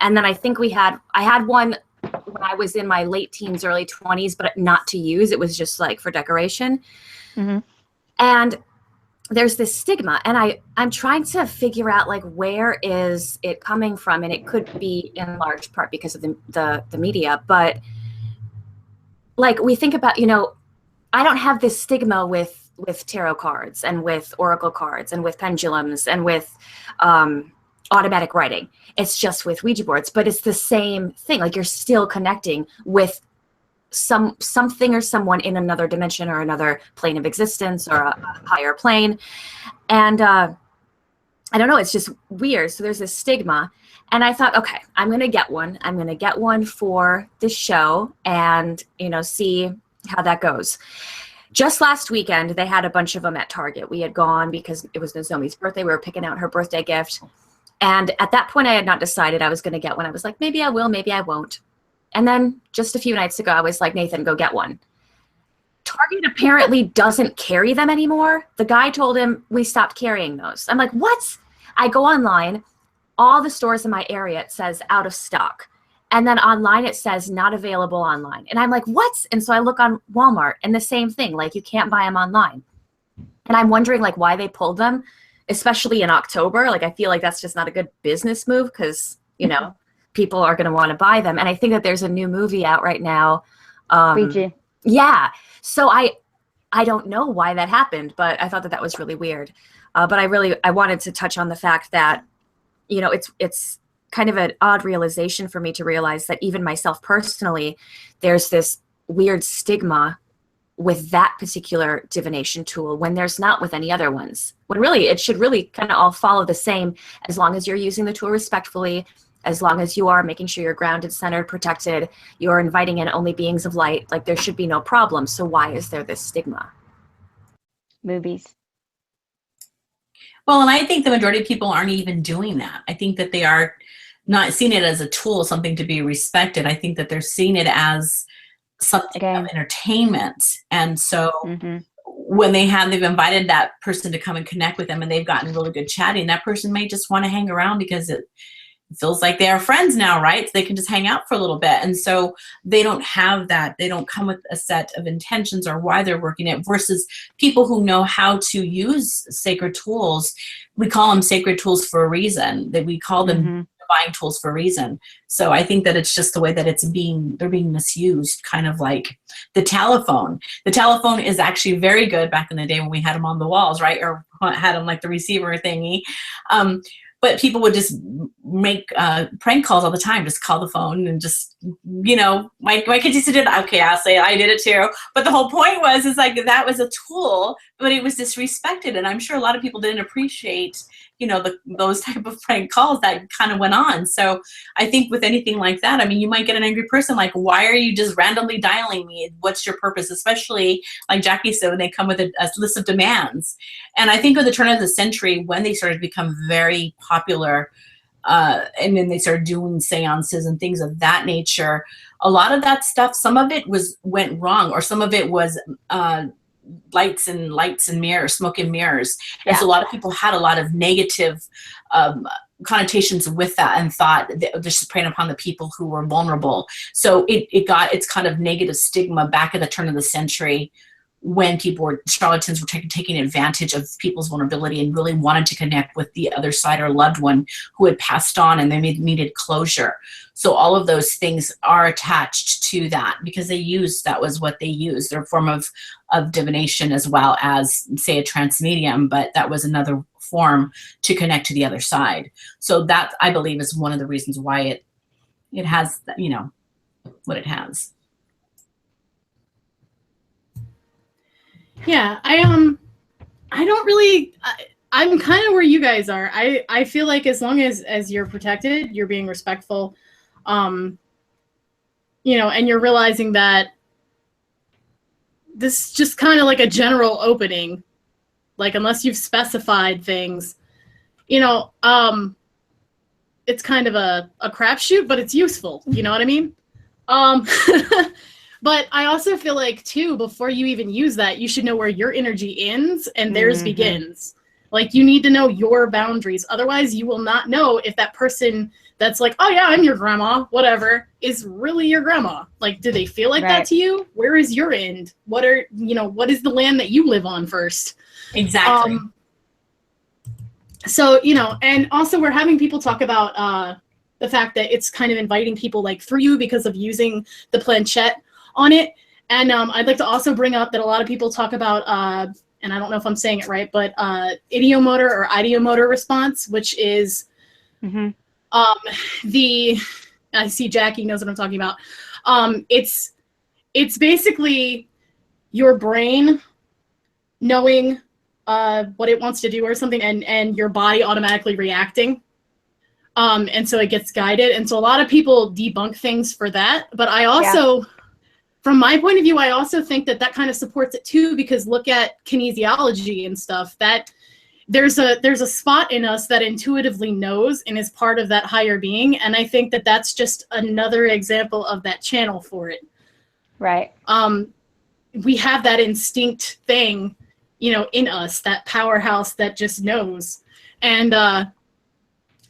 And then I think I had one when I was in my late teens, early 20s, but not to use. It was just like for decoration. Mm-hmm. And there's this stigma, and I'm trying to figure out, like, where is it coming from? And it could be in large part because of the media, but like, we think about, you know, I don't have this stigma with tarot cards and with oracle cards and with pendulums and with automatic writing. It's just with Ouija boards, but it's the same thing. Like, you're still connecting with something or someone in another dimension or another plane of existence or a higher plane. And I don't know, it's just weird. So there's this stigma. And I thought, okay, I'm going to get one. I'm going to get one for this show and, you know, see how that goes. Just last weekend, they had a bunch of them at Target. We had gone because it was Nozomi's birthday. We were picking out her birthday gift. And at that point, I had not decided I was going to get one. I was like, maybe I will, maybe I won't. And then just a few nights ago, I was like, Nathan, go get one. Target apparently doesn't carry them anymore. The guy told him we stopped carrying those. I'm like, what? I go online. All the stores in my area, it says out of stock. And then online, it says not available online. And I'm like, what? And so I look on Walmart and the same thing, like, you can't buy them online. And I'm wondering, like, why they pulled them, especially in October. Like, I feel like that's just not a good business move because, you know, people are going to want to buy them. And I think that there's a new movie out right now. Ouija. Yeah. So I don't know why that happened, but I thought that was really weird. But I wanted to touch on the fact that, you know, it's kind of an odd realization for me to realize that even myself personally, there's this weird stigma with that particular divination tool when there's not with any other ones. When really, it should really kind of all follow the same, as long as you're using the tool respectfully, as long as you are making sure you're grounded, centered, protected, you're inviting in only beings of light, like, there should be no problem. So why is there this stigma? Movies. Well, and I think the majority of people aren't even doing that. I think that they are not seeing it as a tool, something to be respected. I think that they're seeing it as something of entertainment. And so when they've invited that person to come and connect with them and they've gotten really good chatting, that person may just want to hang around because it feels like they are friends now, right? So they can just hang out for a little bit. And so they don't have that. They don't come with a set of intentions or why they're working it, versus people who know how to use sacred tools. We call them sacred tools for a reason. That we call them divine tools for a reason. So I think that it's just the way that they're being misused, kind of like the telephone. The telephone is actually very good back in the day when we had them on the walls, right? Or had them like the receiver thingy. but people would just make prank calls all the time, just call the phone and just, you know, my kids used to do it. Okay, I'll say I did it too. But the whole point was, is like, that was a tool, but it was disrespected. And I'm sure a lot of people didn't appreciate, you know, those type of prank calls that kind of went on. So I think with anything like that, I mean, you might get an angry person like, why are you just randomly dialing me? What's your purpose? Especially like Jacque said, when they come with a list of demands. And I think at the turn of the century, when they started to become very popular, and then they started doing seances and things of that nature, a lot of that stuff, some of it went wrong, or some of it was lights and mirrors, smoke and mirrors. And so a lot of people had a lot of negative connotations with that, and thought that this is preying upon the people who were vulnerable. So it got its kind of negative stigma back at the turn of the century, when charlatans were taking advantage of people's vulnerability and really wanted to connect with the other side or loved one who had passed on, and they needed closure. So all of those things are attached to that, because that was what they used. They're a form of divination, as well as, say, a trance medium, but that was another form to connect to the other side. So that, I believe, is one of the reasons why it has, you know, what it has. Yeah, I don't really, I'm kind of where you guys are. I feel like as long as you're protected, you're being respectful, you know, and you're realizing that this is just kind of like a general opening, like, unless you've specified things, you know, it's kind of a crapshoot, but it's useful, you know what I mean? But I also feel like, too, before you even use that, you should know where your energy ends and theirs begins. Like, you need to know your boundaries. Otherwise, you will not know if that person that's like, oh, yeah, I'm your grandma, whatever, is really your grandma. Like, do they feel like that to you? Where is your end? What is the land that you live on first? Exactly. So, you know, and also we're having people talk about the fact that it's kind of inviting people, like, through you because of using the planchette on it. And I'd like to also bring up that a lot of people talk about, and I don't know if I'm saying it right, but idiomotor or ideomotor response, which is I see Jacque knows what I'm talking about. It's basically your brain knowing what it wants to do or something, and your body automatically reacting. And so it gets guided. And so a lot of people debunk things for that. But I also, from my point of view, I also think that kind of supports it too, because look at kinesiology and stuff, that there's a spot in us that intuitively knows and is part of that higher being. And I think that that's just another example of that channel for it. Right. We have that instinct thing, you know, in us, that powerhouse that just knows. And I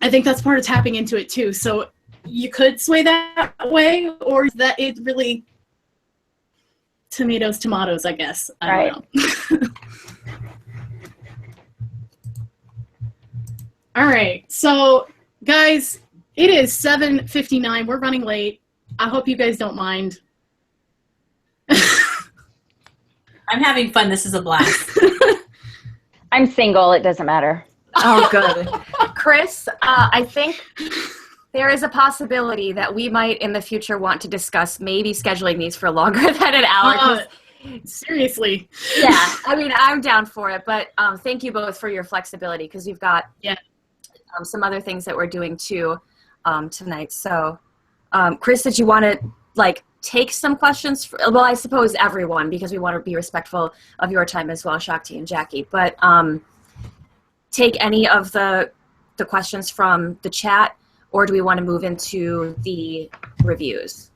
think that's part of tapping into it too. So you could sway that way, or that it really tomatoes, I guess. I don't know. All right. So guys, it is 7:59. We're running late. I hope you guys don't mind. I'm having fun. This is a blast. I'm single. It doesn't matter. Oh, good. Cris, I think there is a possibility that we might in the future want to discuss maybe scheduling these for longer than an hour. Seriously. Yeah, I mean, I'm down for it, but thank you both for your flexibility, because you've got some other things that we're doing too tonight. So, Cris, did you want to take some questions? Well, I suppose everyone, because we want to be respectful of your time as well, Shakti and Jacque. But take any of the questions from the chat, or do we want to move into the reviews?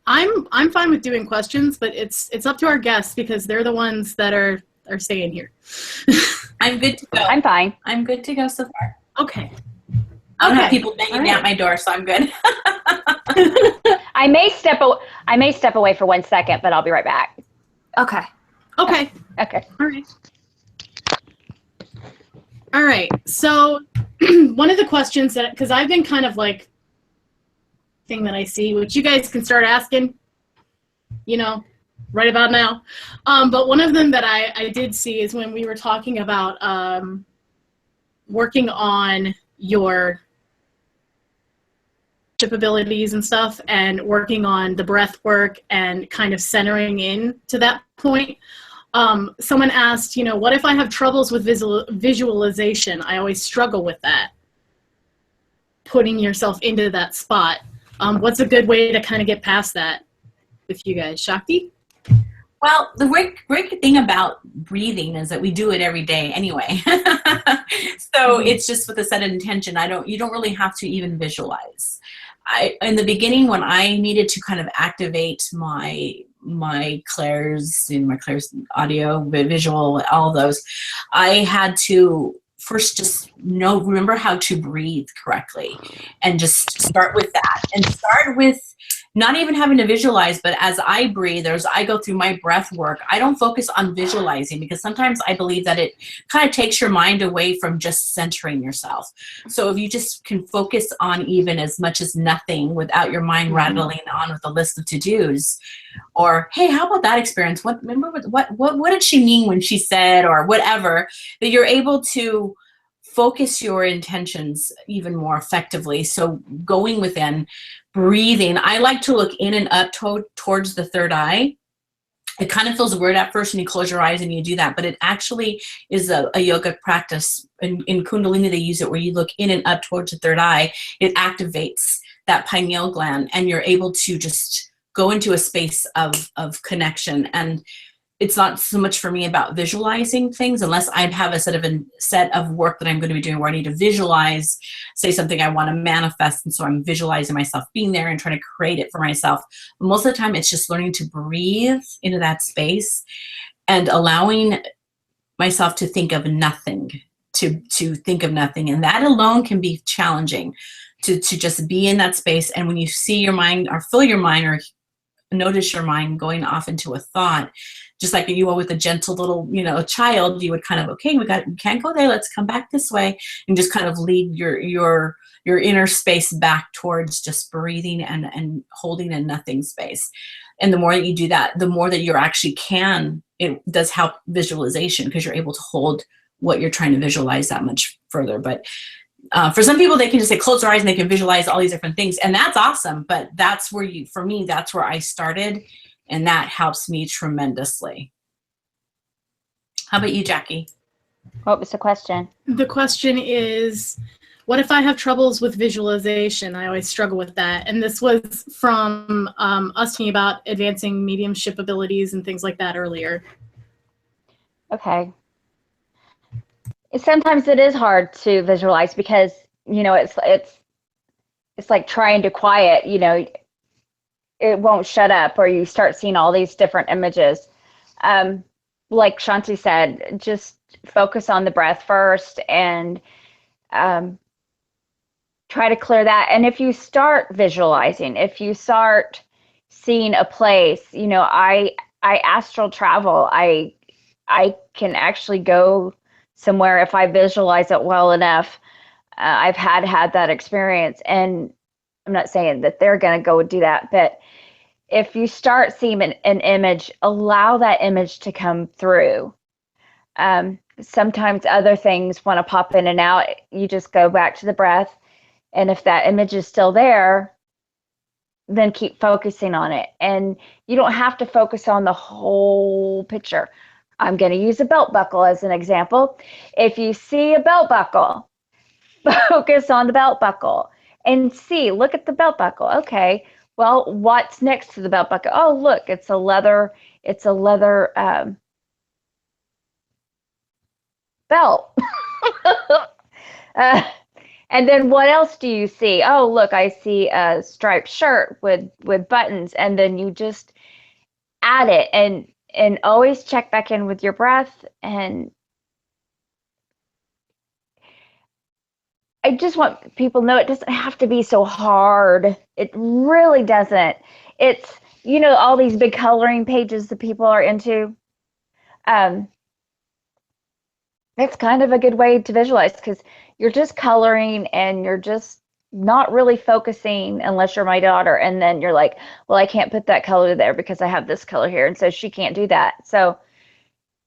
I'm fine with doing questions, but it's up to our guests, because they're the ones that are staying here. I'm good to go. I'm fine. I'm good to go so far. Okay. I don't have people banging at my door, so I'm good. I may step away for 1 second, but I'll be right back. Okay. Okay. Okay. All right. All right. So one of the questions that, because I've been kind of thing that I see, which you guys can start asking, you know, right about now. But one of them that I did see is when we were talking about working on your abilities and stuff, and working on the breath work and kind of centering in to that point. Someone asked, you know, what if I have troubles with visualization? I always struggle with that. Putting yourself into that spot. What's a good way to kind of get past that with you guys? Shakti? Well, the great thing about breathing is that we do it every day anyway. So it's just with a set of intention. You don't really have to even visualize. In the beginning, when I needed to kind of activate my clairs, my clairs audio, visual, all those, I had to first just remember how to breathe correctly, and just start with that, and start with not even having to visualize, but as I breathe, as I go through my breath work, I don't focus on visualizing, because sometimes I believe that it kind of takes your mind away from just centering yourself. So if you just can focus on even as much as nothing without your mind rattling on with a list of to-dos, or, hey, how about that experience? What did she mean when she said, or whatever, that you're able to focus your intentions even more effectively. So going within, breathing, I like to look in and up towards the third eye. It kind of feels weird at first when you close your eyes and you do that, but it actually is a yoga practice. In Kundalini, they use it where you look in and up towards the third eye. It activates that pineal gland, and you're able to just go into a space of connection. And it's not so much for me about visualizing things, unless I have a set of work that I'm going to be doing where I need to visualize, say, something I want to manifest, and so I'm visualizing myself being there and trying to create it for myself. But most of the time, it's just learning to breathe into that space and allowing myself to think of nothing, to think of nothing, and that alone can be challenging. To just be in that space, and when you see your mind or feel your mind or notice your mind going off into a thought, just like you are with a gentle little, a child, you would kind of, okay, we can't go there, let's come back this way, and just kind of lead your inner space back towards just breathing and holding a nothing space. And the more that you do that, the more that you're actually it does help visualization, because you're able to hold what you're trying to visualize that much further. But for some people, they can just say close their eyes and they can visualize all these different things, and that's awesome. But that's where for me, that's where I started, and that helps me tremendously. How about you, Jackie? What was the question? The question is, what if I have troubles with visualization? I always struggle with that. And this was from us talking about advancing mediumship abilities and things like that earlier. Okay. Sometimes it is hard to visualize, because it's like trying to quiet, it won't shut up, or you start seeing all these different images. Like Shanti said, just focus on the breath first, and try to clear that. And if you start visualizing, if you start seeing a place, I astral travel. I can actually go somewhere if I visualize it well enough. I've had that experience, and I'm not saying that they're going to go do that, but if you start seeing an image, allow that image to come through. Sometimes other things want to pop in and out. You just go back to the breath, and if that image is still there, then keep focusing on it. And you don't have to focus on the whole picture. I'm going to use a belt buckle as an example. If you see a belt buckle, focus on the belt buckle and look at the belt buckle. Okay, well, what's next to the belt buckle? Oh, look, it's a leather belt. And then what else do you see? Oh, look, I see a striped shirt with buttons. And then you just add it, and always check back in with your breath. And I just want people to know it doesn't have to be so hard. It really doesn't. It's, all these big coloring pages that people are into. It's kind of a good way to visualize, because you're just coloring and you're just not really focusing unless you're my daughter. And then you're like, well, I can't put that color there because I have this color here. And so she can't do that. So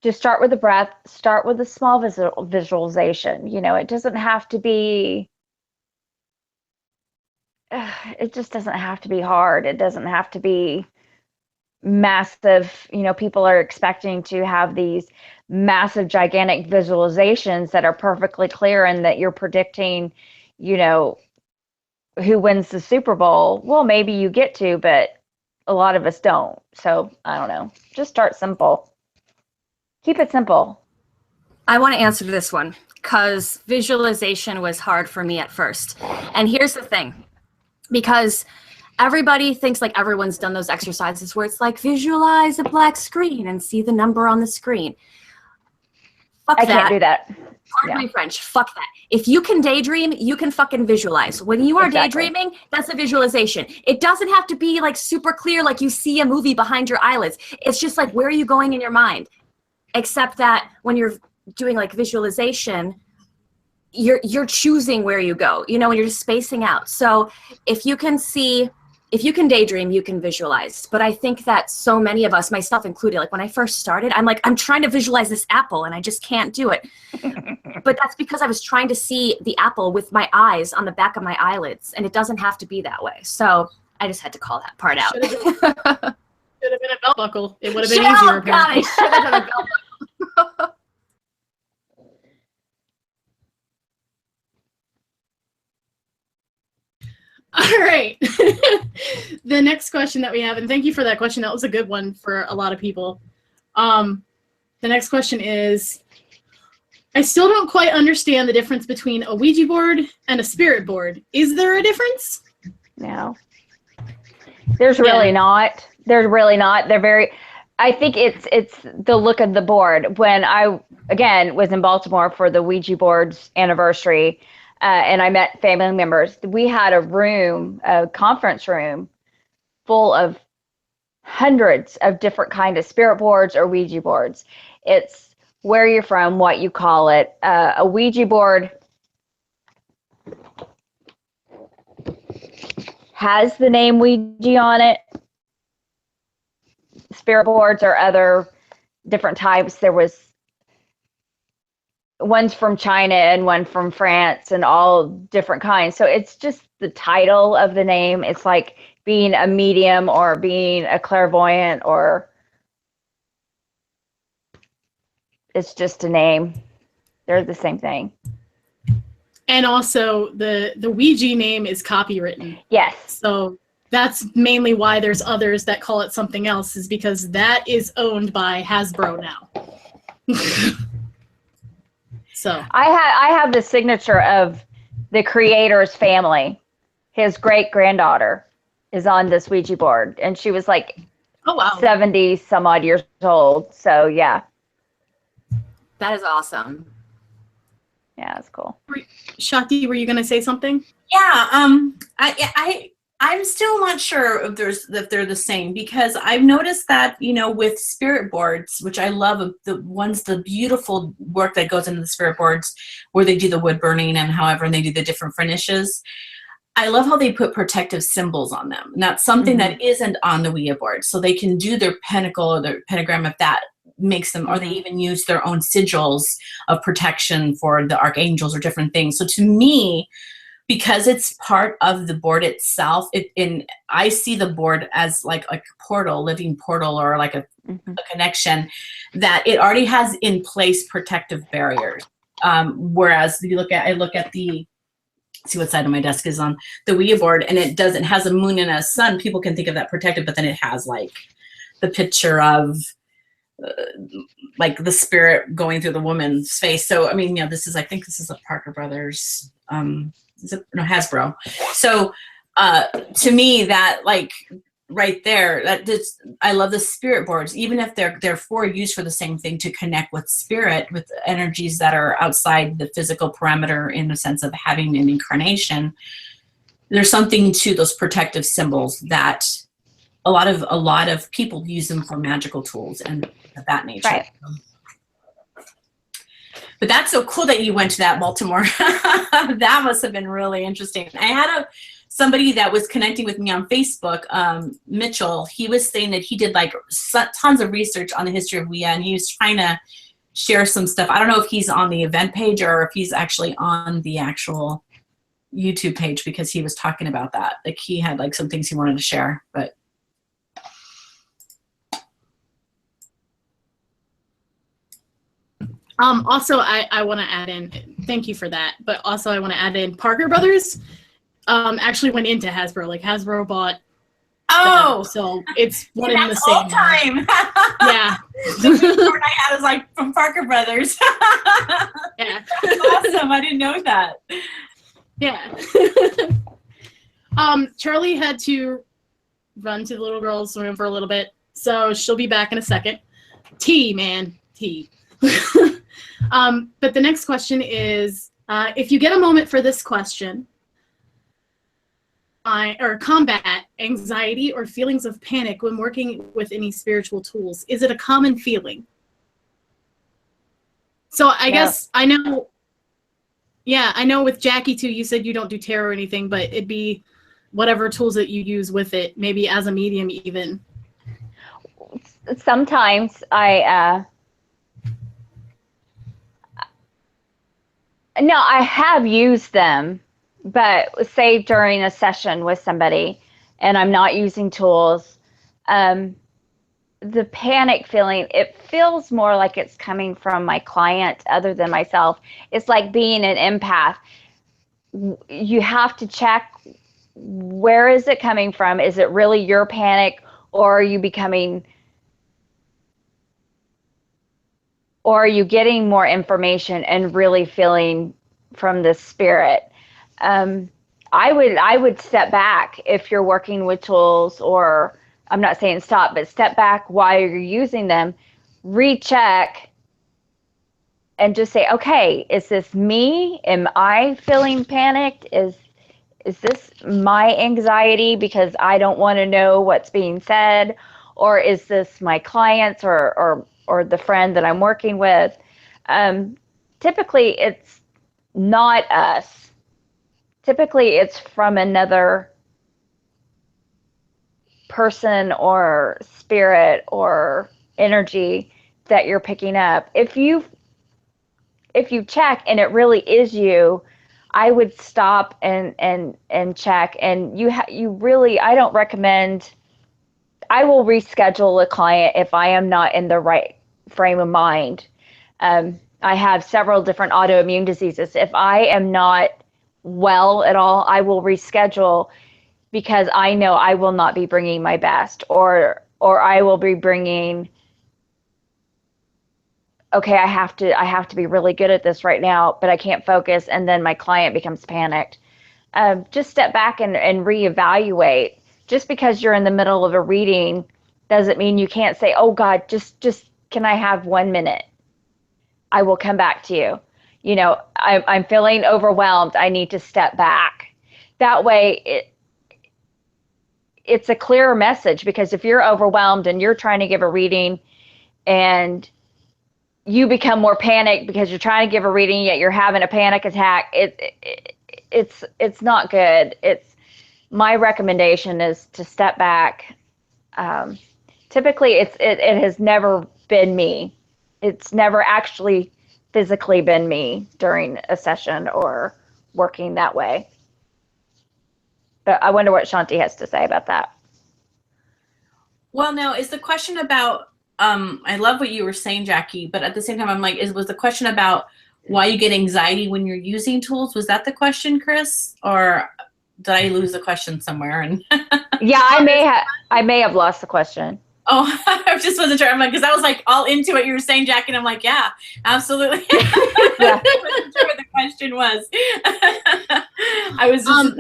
just start with the breath, start with a small visualization. You know, it doesn't have to be, it just doesn't have to be hard. It doesn't have to be massive. You know, people are expecting to have these massive, gigantic visualizations that are perfectly clear and that you're predicting, you know, who wins the Super Bowl. Well, maybe you get to, but a lot of us don't. So I don't know. Just start simple. Keep it simple. I want to answer this one because visualization was hard for me at first. And here's the thing, because everybody thinks like everyone's done those exercises where it's like visualize a black screen and see the number on the screen. Fuck I that. can't do that. Pardon my French. Fuck that. If you can daydream, you can fucking visualize. When you are Exactly. daydreaming, that's a visualization. It doesn't have to be like super clear, like you see a movie behind your eyelids. It's just like, where are you going in your mind? Except that when you're doing like visualization, you're choosing where you go, you know, and you're just spacing out. So if you can daydream, you can visualize. But I think that so many of us, myself included, like when I first started, I'm like, I'm trying to visualize this apple and I just can't do it. But that's because I was trying to see the apple with my eyes on the back of my eyelids, and it doesn't have to be that way. So I just had to call that part out. Should have been a belt buckle. It would have been Oh easier. God, I Apparently. should have done a belt buckle. All right. The next question that we have, and thank you for that question. That was a good one for a lot of people. The next question is, I still don't quite understand the difference between a Ouija board and a spirit board. Is there a difference? No. There's really not. There's really not. They're very, I think it's the look of the board. When I, again, was in Baltimore for the Ouija board's anniversary, and I met family members, we had a conference room full of hundreds of different kind of spirit boards or Ouija boards. It's where you're from, what you call it. A Ouija board has the name Ouija on it. Spirit boards are other different types. There was one's from China and one from France and all different kinds. So it's just the title of the name. It's like being a medium or being a clairvoyant, or it's just a name. They're the same thing. And also the Ouija name is copywritten. Yes. So that's mainly why there's others that call it something else, is because that is owned by Hasbro now. So I have the signature of the creator's family. His great granddaughter is on this Ouija board, and she was like, oh wow, 70 some odd years old. So yeah. That is awesome. Yeah, that's cool. Shakti, were you going to say something? Yeah, I'm still not sure if they're the same, because I've noticed that, you know, with spirit boards, which I love, the beautiful work that goes into the spirit boards where they do the wood burning and however, and they do the different finishes. I love how they put protective symbols on them. And that's something that isn't on the Ouija board. So they can do their pentacle or their pentagram if that makes them, or they even use their own sigils of protection for the archangels or different things. So to me, because it's part of the board itself, I see the board as like a portal, living portal, or like a connection that it already has in place protective barriers. Whereas if I look at see what side of my desk is on the Ouija board, and it has a moon and a sun, people can think of that protective, but then it has like the picture of like the spirit going through the woman's face. So, I mean, I think this is a Parker Brothers, Hasbro. So, to me, that like right there, I love the spirit boards, even if they're used for the same thing, to connect with spirit, with energies that are outside the physical parameter, in the sense of having an incarnation. There's something to those protective symbols that a lot of people use them for magical tools and of that nature. Right. But that's so cool that you went to that Baltimore. That must have been really interesting. I had somebody that was connecting with me on Facebook, Mitchell. He was saying that he did like tons of research on the history of Ouija, and he was trying to share some stuff. I don't know if he's on the event page or if he's actually on the actual YouTube page, because he was talking about that. Like he had like some things he wanted to share, but. Also, I want to add in, thank you for that, but also I want to add in Parker Brothers actually went into Hasbro. Like Hasbro bought them, so it's one in the same time. Yeah. The report I had was like from Parker Brothers. Yeah. That's awesome. I didn't know that. Yeah. Charlie had to run to the little girl's room for a little bit, so she'll be back in a second. Tea, man. Tea. But the next question is, if you get a moment for this question, or combat anxiety or feelings of panic when working with any spiritual tools, is it a common feeling? So I guess I know, I know with Jackie too, you said you don't do tarot or anything, but it'd be whatever tools that you use with it, maybe as a medium even. Sometimes no, I have used them, but say during a session with somebody and I'm not using tools, the panic feeling, it feels more like it's coming from my client other than myself. It's like being an empath. You have to check, where is it coming from? Is it really your panic, or are you getting more information and really feeling from the spirit? I would step back if you're working with tools, or I'm not saying stop, but step back while you're using them, recheck, and just say, okay, is this me? Am I feeling panicked? Is this my anxiety because I don't want to know what's being said? Or is this my clients or the friend that I'm working with? Typically, it's not us. Typically, it's from another person or spirit or energy that you're picking up. If you check and it really is you, I would stop and check. And you really, I don't recommend. I will reschedule a client if I am not in the right frame of mind. I have several different autoimmune diseases. If I am not well at all, I will reschedule, because I know I will not be bringing my best, or I will be bringing, okay, I have to be really good at this right now, but I can't focus, and then my client becomes panicked. Just step back and reevaluate. Just because you're in the middle of a reading doesn't mean you can't say, oh God, just can I have 1 minute? I will come back to you. You know, I'm feeling overwhelmed. I need to step back. That way it's a clearer message, because if you're overwhelmed and you're trying to give a reading and you become more panicked because you're trying to give a reading, yet you're having a panic attack, it's not good. My recommendation is to step back. Typically, it has never been me. It's never actually physically been me during a session or working that way. But I wonder what Shakti has to say about that. Well, now, is the question about, I love what you were saying, Jackie, but at the same time, I'm like, was the question about why you get anxiety when you're using tools? Was that the question, Cris? Or did I lose the question somewhere? And yeah, I may have lost the question. Oh, I just wasn't sure. I'm like, because I was like all into what you were saying, Jackie, and I'm like, yeah, absolutely. Yeah. I wasn't sure what the question was. I was just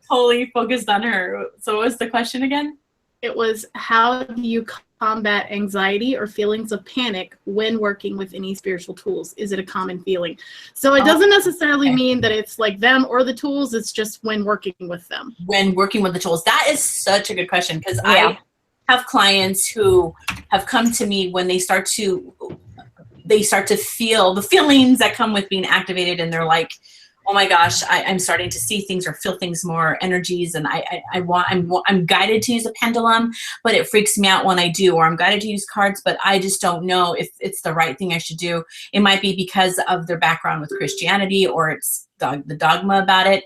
totally focused on her. So what was the question again? It was, how do you combat anxiety or feelings of panic when working with any spiritual tools? Is it a common feeling? So it doesn't necessarily mean that it's like them or the tools. It's just when working with them. When working with the tools. That is such a good question, because I have clients who have come to me when they start to they start to feel the feelings that come with being activated, and they're like, oh my gosh, I'm starting to see things or feel things more, energies, and I'm guided to use a pendulum, but it freaks me out when I do, or I'm guided to use cards, but I just don't know if it's the right thing I should do. It might be because of their background with Christianity, or it's the dogma about it.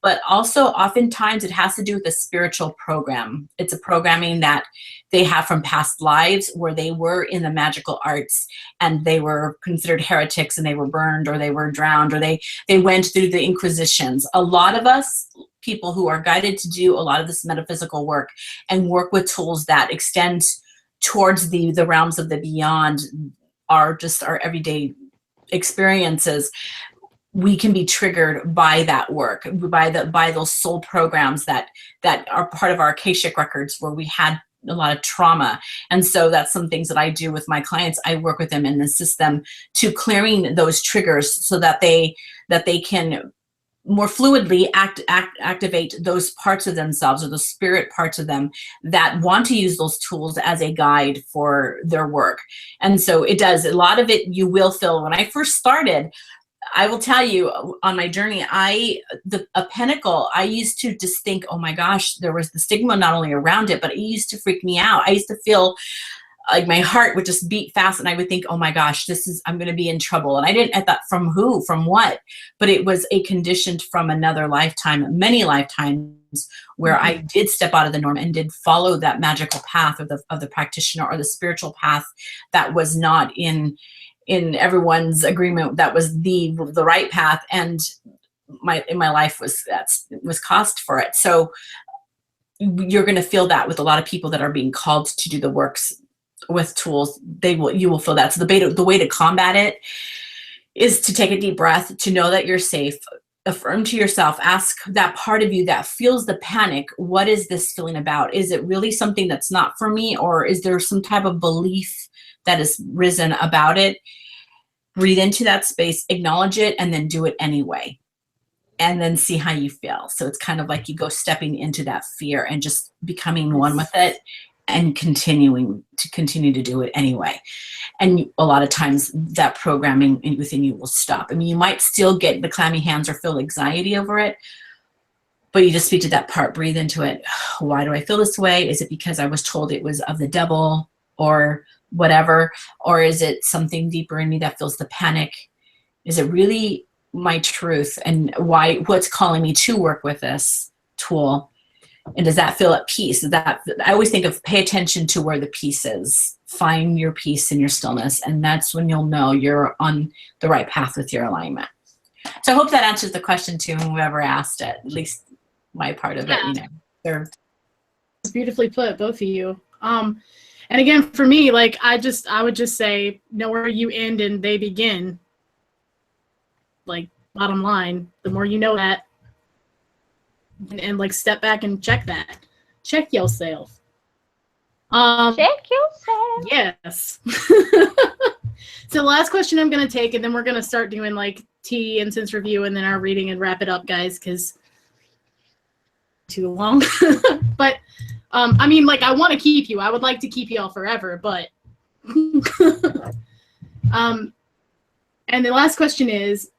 But also oftentimes it has to do with a spiritual program. It's a programming that they have from past lives where they were in the magical arts and they were considered heretics and they were burned or they were drowned or they went through the inquisitions. A lot of us people who are guided to do a lot of this metaphysical work and work with tools that extend towards the realms of the beyond are just our everyday experiences. We can be triggered by that work, by those soul programs that are part of our Akashic records where we had a lot of trauma. And so that's some things that I do with my clients. I work with them and assist them to clearing those triggers so that they can more fluidly activate those parts of themselves or the spirit parts of them that want to use those tools as a guide for their work. And so it does. A lot of it you will feel. When I first started, I will tell you on my journey, a pentacle, I used to just think, oh my gosh, there was the stigma not only around it, but it used to freak me out. I used to feel like my heart would just beat fast and I would think, oh my gosh, I'm going to be in trouble. And I didn't, I thought, from who, from what? But it was a conditioned from another lifetime, many lifetimes, where I did step out of the norm and did follow that magical path of the practitioner or the spiritual path that was not in everyone's agreement that was the right path, and my life was cost for it. So you're going to feel that with a lot of people that are being called to do the works with tools. You will feel that. So the way to combat it is to take a deep breath, to know that you're safe, affirm to yourself, ask that part of you that feels the panic, what is this feeling about? Is it really something that's not for me, or is there some type of belief that has risen about it? Breathe into that space, acknowledge it, and then do it anyway. And then see how you feel. So it's kind of like you go stepping into that fear and just becoming one with it and continue to do it anyway. And a lot of times that programming within you will stop. I mean, you might still get the clammy hands or feel anxiety over it, but you just speak to that part, breathe into it. Why do I feel this way? Is it because I was told it was of the devil or whatever? Or is it something deeper in me that feels the panic? Is it really my truth? And what's calling me to work with this tool? And does that feel at peace? I always think of pay attention to where the peace is. Find your peace in your stillness. And that's when you'll know you're on the right path with your alignment. So I hope that answers the question to whoever asked it, at least my part of it, It's beautifully put, both of you. And again, for me, like, I would just say, know where you end and they begin. Like, bottom line, the more you know that, and like step back and check that. Check yourself. Check yourself. Yes. So the last question I'm going to take, and then we're going to start doing like tea, incense review, and then our reading and wrap it up, guys, because too long. But I mean, like, I want to keep you. I would like to keep you all forever, but and the last question is,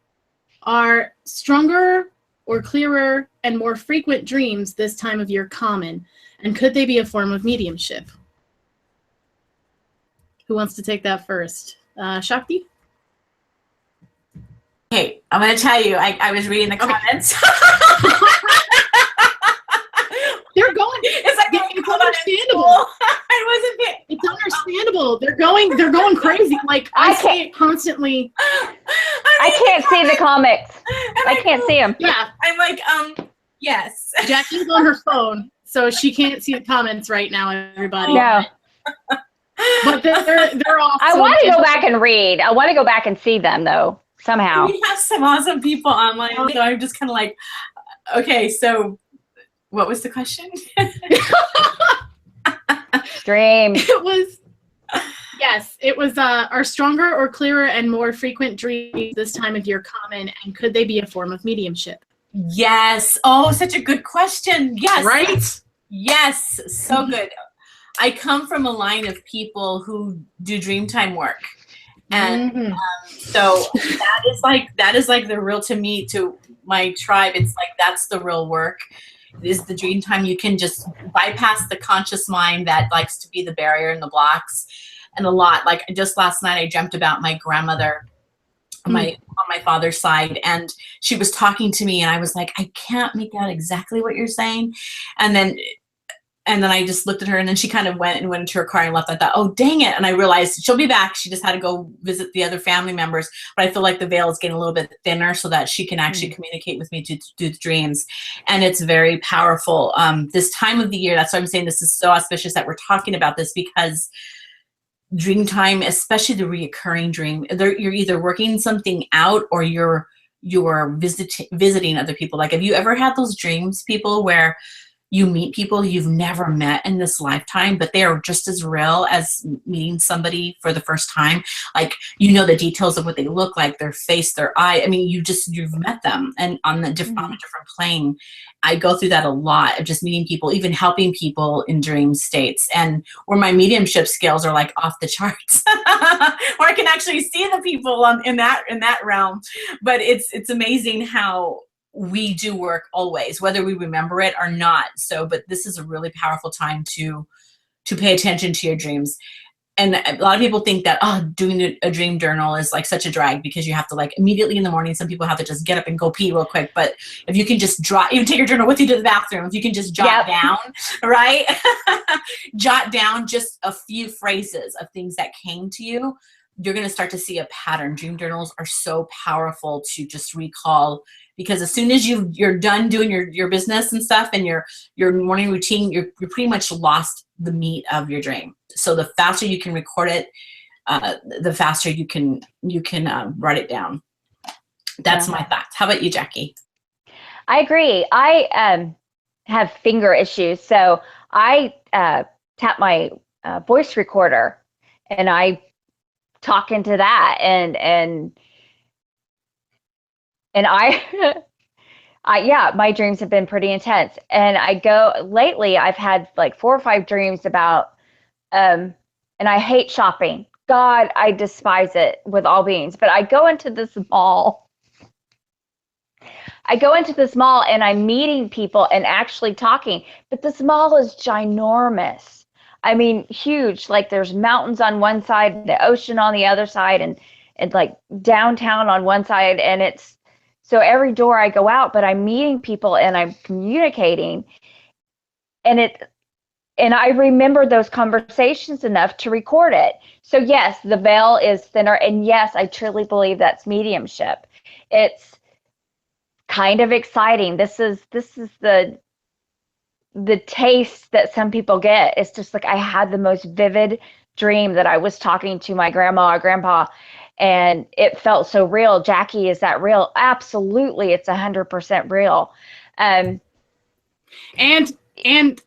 are stronger or clearer and more frequent dreams this time of year common? And could they be a form of mediumship? Who wants to take that first? Shakti? Hey, I'm going to tell you, I was reading the comments. They're going. It's understandable. It's understandable. They're going crazy. Like, I say it constantly. I can't see the comics. I can't see them. Yeah. I'm like, yes. Jackie's on her phone, so she can't see the comments right now, everybody. No. But they're awesome. I want to go back and read. I want to go back and see them, though, somehow. We have some awesome people online, so I'm just kind of like, okay, so what was the question? Dream. It was are stronger or clearer and more frequent dreams this time of year common, and could they be a form of mediumship? Yes. Oh, such a good question. Yes. Right? Yes. So good. I come from a line of people who do dreamtime work. And so that is like the real, to me, to my tribe, it's like that's the real work, is the dream time. You can just bypass the conscious mind that likes to be the barrier and the blocks. And a lot, like just last night I dreamt about my grandmother on my father's side, and she was talking to me, and I was like, I can't make out exactly what you're saying. And then I just looked at her, and then she kind of went into her car and left. I thought, oh, dang it. And I realized she'll be back. She just had to go visit the other family members. But I feel like the veil is getting a little bit thinner so that she can actually communicate with me to do the dreams. And it's very powerful. This time of the year, that's why I'm saying this is so auspicious that we're talking about this, because dream time, especially the reoccurring dream, you're either working something out or you're visiting other people. Like, have you ever had those dreams, people, where you meet people you've never met in this lifetime, but they are just as real as meeting somebody for the first time? Like, you know the details of what they look like, their face, their eye. I mean, you've met them, and on a different plane. I go through that a lot of just meeting people, even helping people in dream states, and where my mediumship skills are like off the charts, where I can actually see the people in that realm. But it's amazing how we do work always, whether we remember it or not. So, but this is a really powerful time to pay attention to your dreams. And a lot of people think that, doing a dream journal is like such a drag, because you have to, like, immediately in the morning, some people have to just get up and go pee real quick. But if you can just even take your journal with you to the bathroom, if you can just jot down, right? Jot down just a few phrases of things that came to you, you're going to start to see a pattern. Dream journals are so powerful to just recall, because as soon as you're done doing your business and stuff and your morning routine, you're pretty much lost the meat of your dream. So the faster you can record it, the faster you can write it down. That's my thoughts. How about you, Jackie? I agree. I have finger issues, so I tap my voice recorder and I talk into that, and I my dreams have been pretty intense. And lately I've had like 4 or 5 dreams about, and I hate shopping. God, I despise it with all beings. But I go into this mall. And I'm meeting people and actually talking. But this mall is ginormous. I mean, huge. Like, there's mountains on one side, the ocean on the other side, and like downtown on one side. And it's, so every door I go out, but I'm meeting people and I'm communicating. And I remember those conversations enough to record it. So yes, the veil is thinner. And yes, I truly believe that's mediumship. It's kind of exciting. This is the taste that some people get. It's just like, I had the most vivid dream that I was talking to my grandma or grandpa, and it felt so real. Jackie, is that real? Absolutely, it's 100% real. And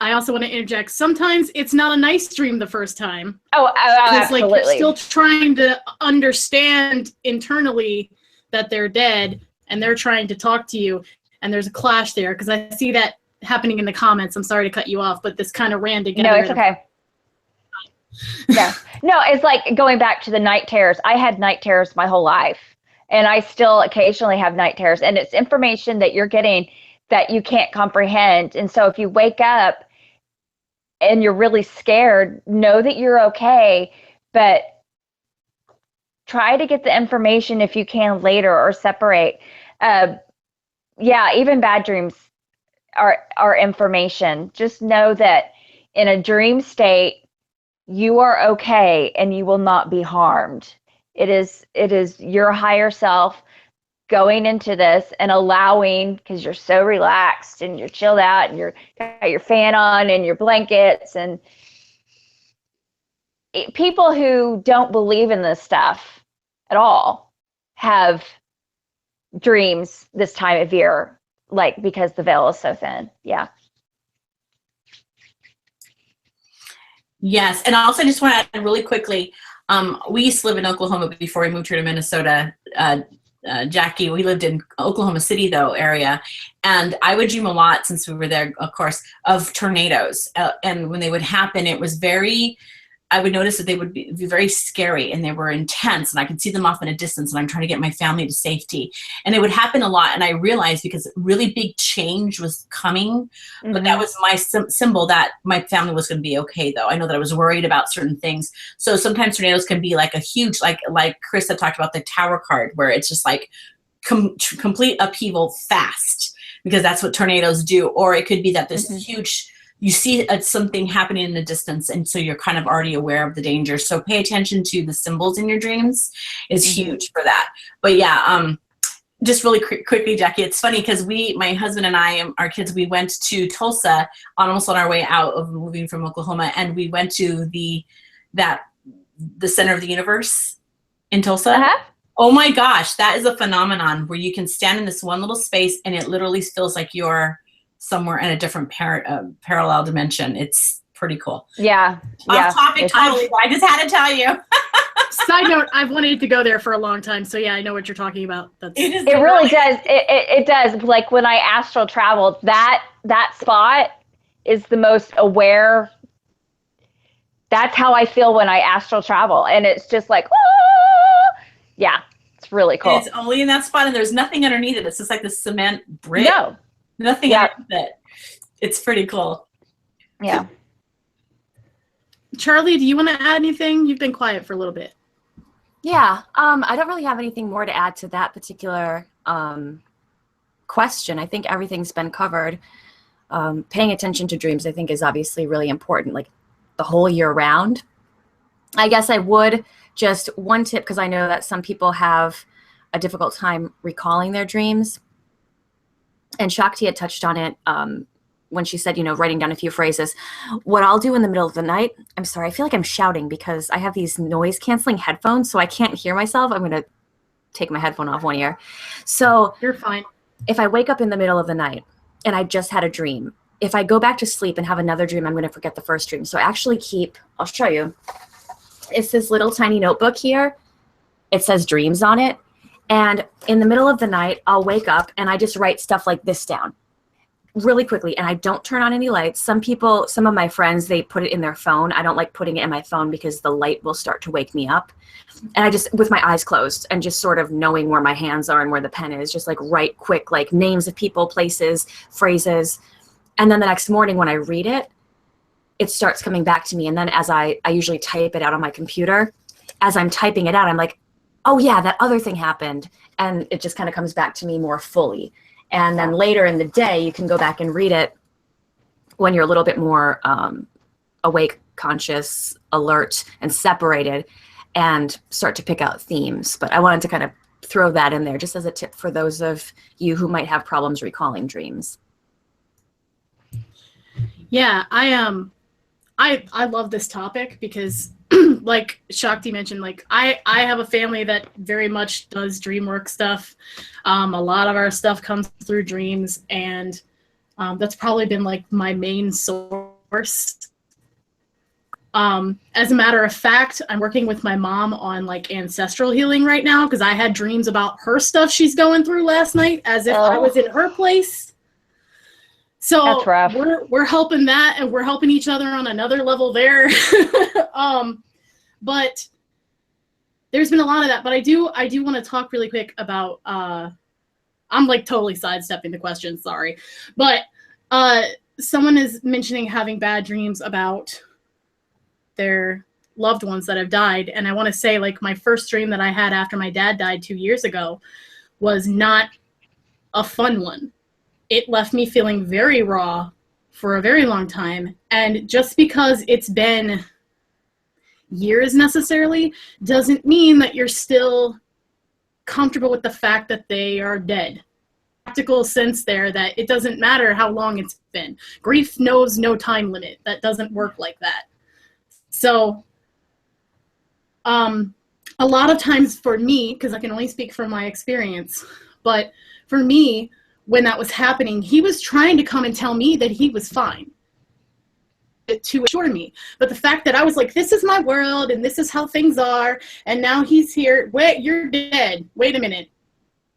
I also want to interject. Sometimes it's not a nice dream the first time. Absolutely. Like, you're still trying to understand internally that they're dead, and they're trying to talk to you, and there's a clash there, because I see that happening in the comments. I'm sorry to cut you off, but this kind of ran together. No, it's okay. No, it's like going back to the night terrors. I had night terrors my whole life, and I still occasionally have night terrors, and it's information that you're getting that you can't comprehend. And so if you wake up and you're really scared, know that you're okay, but try to get the information if you can later, or separate. Even bad dreams are information. Just know that in a dream state, you are okay and you will not be harmed. It is your higher self going into this and allowing, because you're so relaxed and you're chilled out and you're got your fan on and your blankets. And people who don't believe in this stuff at all have dreams this time of year, like, because the veil is so thin. Yeah. Yes, and also I just want to add really quickly, we used to live in Oklahoma before we moved here to Minnesota. Jackie, we lived in Oklahoma City, though, area, and I would dream a lot, since we were there, of course, of tornadoes. And when they would happen, it was very I would notice that they would be very scary and they were intense, and I could see them off in a distance, and I'm trying to get my family to safety. And it would happen a lot. And I realized because really big change was coming, but that was my symbol that my family was going to be okay, though. I know that I was worried about certain things. So sometimes tornadoes can be like a huge, like Cris had talked about the Tower card, where it's just like complete upheaval fast, because that's what tornadoes do. Or it could be that this huge, you see something happening in the distance, and so you're kind of already aware of the danger. So pay attention to the symbols in your dreams is huge for that. But yeah, just really quickly, Jacque, it's funny because my husband and I, our kids, we went to Tulsa almost on our way out of moving from Oklahoma, and we went to the center of the universe in Tulsa. Oh my gosh, that is a phenomenon where you can stand in this one little space and it literally feels like you're somewhere in a different parallel dimension. It's pretty cool. Yeah. Off topic totally, but I just had to tell you. Side note, I've wanted to go there for a long time, so yeah, I know what you're talking about. It really does. It does. Like when I astral traveled, that spot is the most aware. That's how I feel when I astral travel, and it's just like, yeah, it's really cool. And it's only in that spot, and there's nothing underneath it. It's just like the cement brick. No. Nothing underneath it. It's pretty cool. Yeah. Charlie, do you want to add anything? You've been quiet for a little bit. Yeah, I don't really have anything more to add to that particular question. I think everything's been covered. Paying attention to dreams, I think, is obviously really important, like the whole year round. I guess I would just one tip, because I know that some people have a difficult time recalling their dreams. And Shakti had touched on it when she said, writing down a few phrases. What I'll do in the middle of the night, I'm sorry, I feel like I'm shouting because I have these noise canceling headphones, so I can't hear myself. I'm going to take my headphone off one ear. So you're fine. If I wake up in the middle of the night and I just had a dream, if I go back to sleep and have another dream, I'm going to forget the first dream. So I actually I'll show you. It's this little tiny notebook here. It says dreams on it. And in the middle of the night, I'll wake up and I just write stuff like this down really quickly. And I don't turn on any lights. Some of my friends, they put it in their phone. I don't like putting it in my phone because the light will start to wake me up. And I just, with my eyes closed and just sort of knowing where my hands are and where the pen is, just like write quick, like names of people, places, phrases. And then the next morning when I read it, it starts coming back to me. And then as I usually type it out on my computer, as I'm typing it out, I'm like, oh yeah, that other thing happened. And it just kind of comes back to me more fully. And then later in the day, you can go back and read it when you're a little bit more awake, conscious, alert, and separated, and start to pick out themes. But I wanted to kind of throw that in there just as a tip for those of you who might have problems recalling dreams. Yeah, I love this topic because like Shakti mentioned, like I have a family that very much does dream work stuff. A lot of our stuff comes through dreams, and that's probably been like my main source. As a matter of fact, I'm working with my mom on like ancestral healing right now because I had dreams about her stuff she's going through last night as if I was in her place. So that's rough. We're helping that, and we're helping each other on another level there. But there's been a lot of that. But I do want to talk really quick about. I'm like totally sidestepping the question. Sorry, but someone is mentioning having bad dreams about their loved ones that have died, and I want to say like my first dream that I had after my dad died 2 years ago was not a fun one. It left me feeling very raw for a very long time. And just because it's been years necessarily doesn't mean that you're still comfortable with the fact that they are dead. Practical sense there that it doesn't matter how long it's been. Grief knows no time limit. That doesn't work like that. So a lot of times for me, because I can only speak from my experience, but for me, when that was happening, he was trying to come and tell me that he was fine to assure me. But the fact that I was like, this is my world and this is how things are, and now he's here. Wait, you're dead. Wait a minute.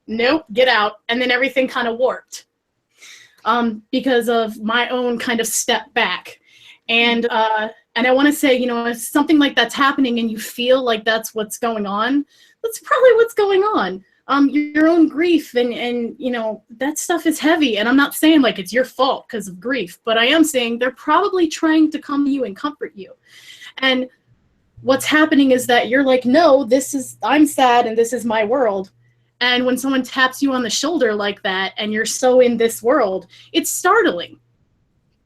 Nope, get out. And then everything kind of warped because of my own kind of step back. And I want to say, you know, if something like that's happening and you feel like that's what's going on, that's probably what's going on. Your own grief and you know, that stuff is heavy. And I'm not saying like it's your fault because of grief, but I am saying they're probably trying to come to you and comfort you. And what's happening is that you're like, no, I'm sad and this is my world. And when someone taps you on the shoulder like that and you're so in this world, it's startling.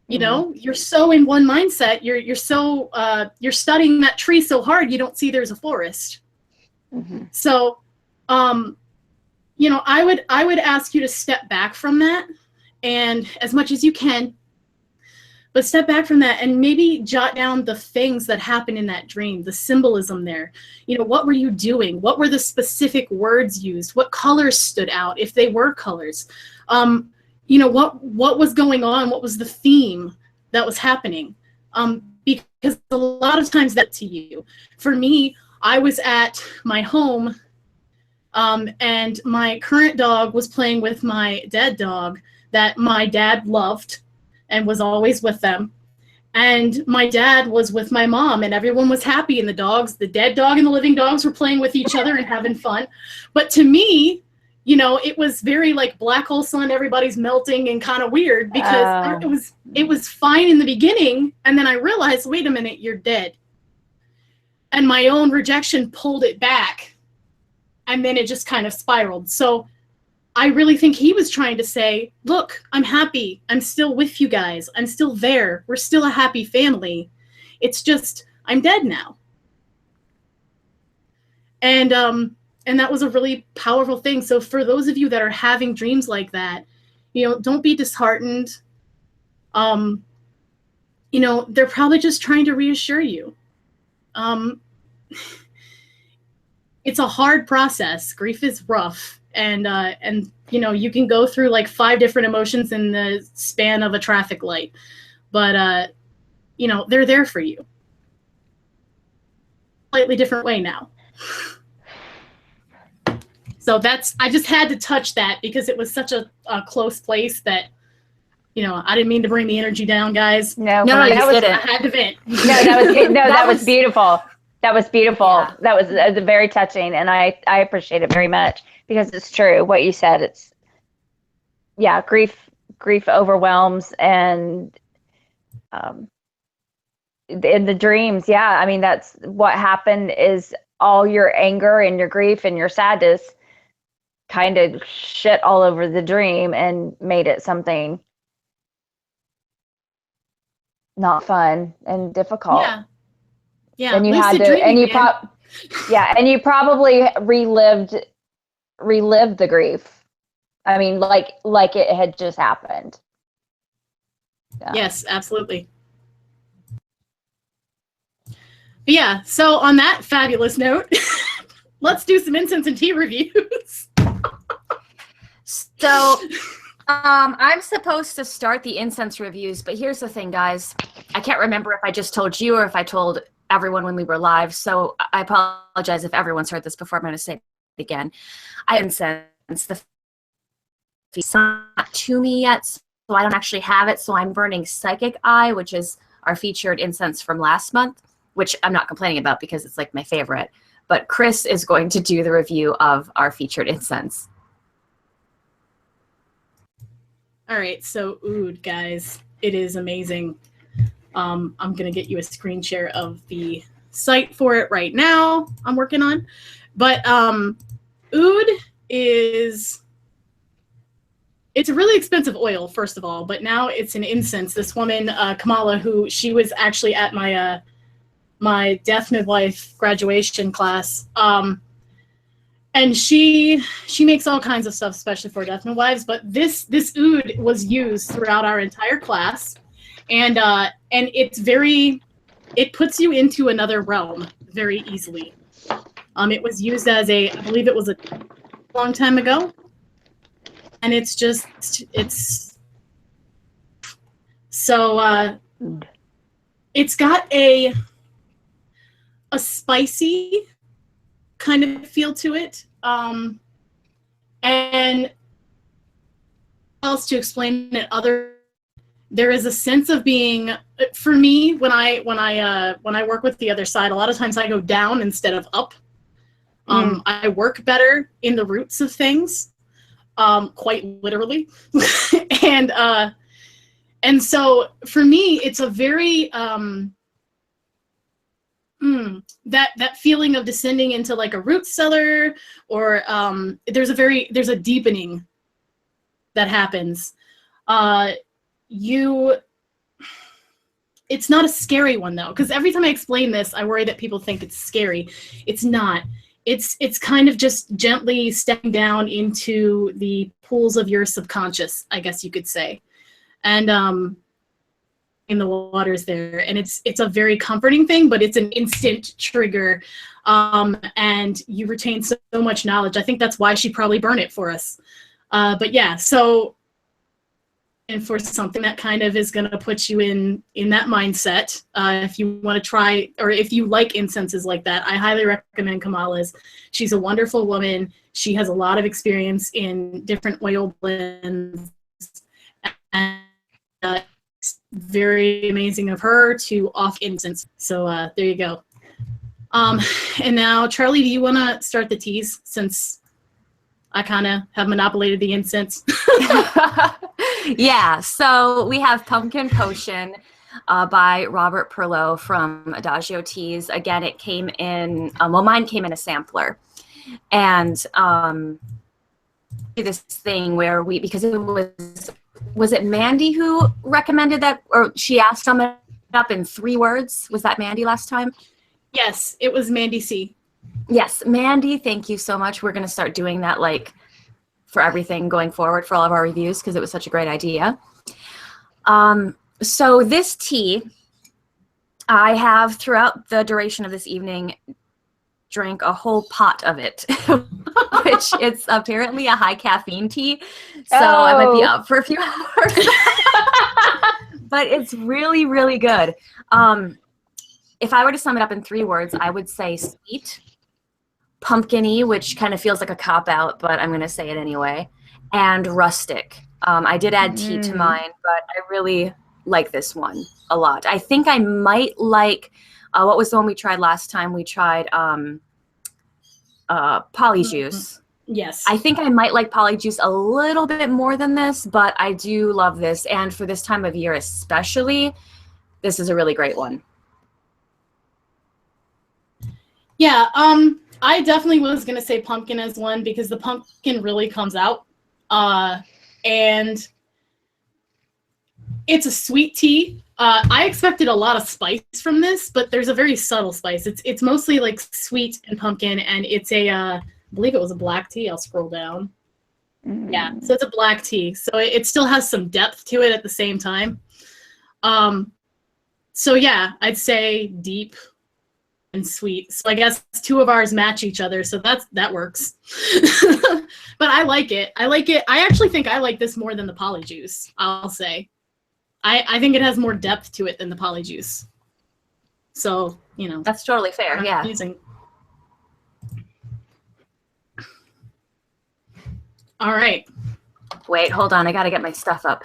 You know, you're so in one mindset. You're so you're studying that tree so hard you don't see there's a forest. So, you know, I would ask you to step back from that, and as much as you can, but step back from that and maybe jot down the things that happen in that dream, the symbolism there. You know, what were you doing? What were the specific words used? What colors stood out, if they were colors? You know, what was going on? What was the theme that was happening? Because a lot of times that to you. For me, I was at my home, and my current dog was playing with my dead dog that my dad loved and was always with them. And my dad was with my mom, and everyone was happy, and the dead dog and the living dogs were playing with each other and having fun. But to me, you know, it was very like black hole sun, everybody's melting and kind of weird, because it was fine in the beginning, and then I realized, wait a minute, you're dead. And my own rejection pulled it back, and then it just kind of spiraled. So I really think he was trying to say, look, I'm happy. I'm still with you guys. I'm still there. We're still a happy family. It's just, I'm dead now. And that was a really powerful thing. So for those of you that are having dreams like that, you know, don't be disheartened. You know, they're probably just trying to reassure you. It's a hard process. Grief is rough. And you know, you can go through like 5 different emotions in the span of a traffic light, but you know, they're there for you. Slightly different way now. So I just had to touch that because it was such a close place that, you know, I didn't mean to bring the energy down, guys. No, I didn't. had to vent. No, that was good. No, that was beautiful. That was beautiful. Yeah. That was very touching, and I appreciate it very much, because it's true what you said. It's, yeah, grief overwhelms, and in the dreams, yeah, I mean, that's what happened, is all your anger and your grief and your sadness kind of shit all over the dream and made it something not fun and difficult. Yeah, and you had to, dreaming, and you probably relived the grief. I mean, like it had just happened. Yeah. Yes, absolutely. But yeah, so on that fabulous note, let's do some incense and tea reviews. So, I'm supposed to start the incense reviews, but here's the thing, guys. I can't remember if I just told you or if I told everyone when we were live, so I apologize if everyone's heard this before. I'm going to say it again. I incense the it's not to me yet, so I don't actually have it. So I'm burning Psychic Eye, which is our featured incense from last month, which I'm not complaining about because it's like my favorite. But Cris is going to do the review of our featured incense. All right, so oud, guys, it is amazing. I'm gonna get you a screen share of the site for it right now. I'm working on, but oud it's a really expensive oil, first of all, but now it's an incense. This woman, Kamala, she was actually at my my death midwife graduation class, and she makes all kinds of stuff, especially for death midwives. But this oud was used throughout our entire class, and it puts you into another realm very easily. It was used as I believe it was a long time ago. And it's got a spicy kind of feel to it. And else to explain it other, there is a sense of being, for me, when I work with the other side, a lot of times I go down instead of up. I work better in the roots of things, quite literally. And so for me, it's a very, that feeling of descending into like a root cellar, or there's a deepening that happens. It's not a scary one though, because every time I explain this, I worry that people think it's scary. It's not. It's kind of just gently stepping down into the pools of your subconscious, I guess you could say. And in the waters there, and it's a very comforting thing, but it's an instant trigger, and you retain so much knowledge. I think that's why she probably burned it for us. But yeah, so, and for something that kind of is going to put you in that mindset, if you want to try, or if you like incenses like that, I highly recommend Kamala's. She's a wonderful woman. She has a lot of experience in different oil blends, and it's very amazing of her to off incense. So there you go. And now, Charlie, do you want to start the teas, since I kind of have monopolated the incense? Yeah, so we have Pumpkin Potion by Robert Perlow from Adagio Teas. Again, it came in, well, mine came in a sampler. And this thing where because it was it Mandy who recommended that, or she asked sum it up in 3 words? Was that Mandy last time? Yes, it was Mandy C. Yes, Mandy, thank you so much. We're going to start doing that like for everything going forward for all of our reviews, because it was such a great idea. So this tea, I have throughout the duration of this evening drank a whole pot of it, which it's apparently a high caffeine tea. So I might be up for a few hours, but it's really, really good. If I were to sum it up in 3 words, I would say sweet, pumpkin-y, which kind of feels like a cop-out, but I'm going to say it anyway, and rustic. I did add tea to mine, but I really like this one a lot. I think I might like, what was the one we tried last time? We tried Polyjuice. Yes. I think I might like Polyjuice a little bit more than this, but I do love this. And for this time of year especially, this is a really great one. Yeah, I definitely was going to say pumpkin as one, because the pumpkin really comes out. And it's a sweet tea. I expected a lot of spice from this, but there's a very subtle spice. It's mostly like sweet and pumpkin, and it's I believe it was a black tea. I'll scroll down. Yeah, so it's a black tea. So it still has some depth to it at the same time. So yeah, I'd say deep and sweet. So I guess 2 of ours match each other, so that works. But I like it. I actually think I like this more than the Polyjuice, I'll say. I think it has more depth to it than the Polyjuice. So, you know. That's totally fair, yeah. All right. Wait, hold on. I got to get my stuff up.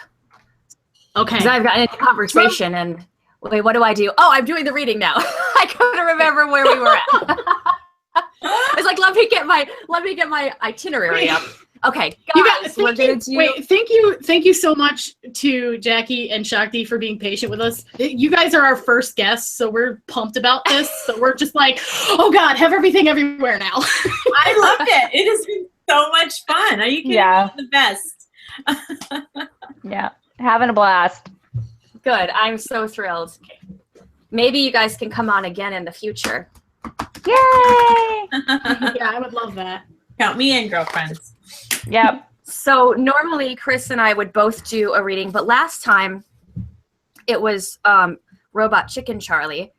Okay. Because I've gotten into conversation and wait, what do I do? Oh, I'm doing the reading now. I couldn't remember where we were at. It's like, let me get my itinerary up. Okay, guys, we're gonna do. Wait, thank you so much to Jackie and Shakti for being patient with us. You guys are our first guests, so we're pumped about this. So we're just like, oh God, have everything everywhere now. I loved it. It has been so much fun. Are you kidding? Yeah. The best. Yeah, having a blast. Good. I'm so thrilled. Maybe you guys can come on again in the future. Yay! Yeah, I would love that. Count me in, girlfriends. Yep. So normally Chris and I would both do a reading, but last time it was Robot Chicken Charlie.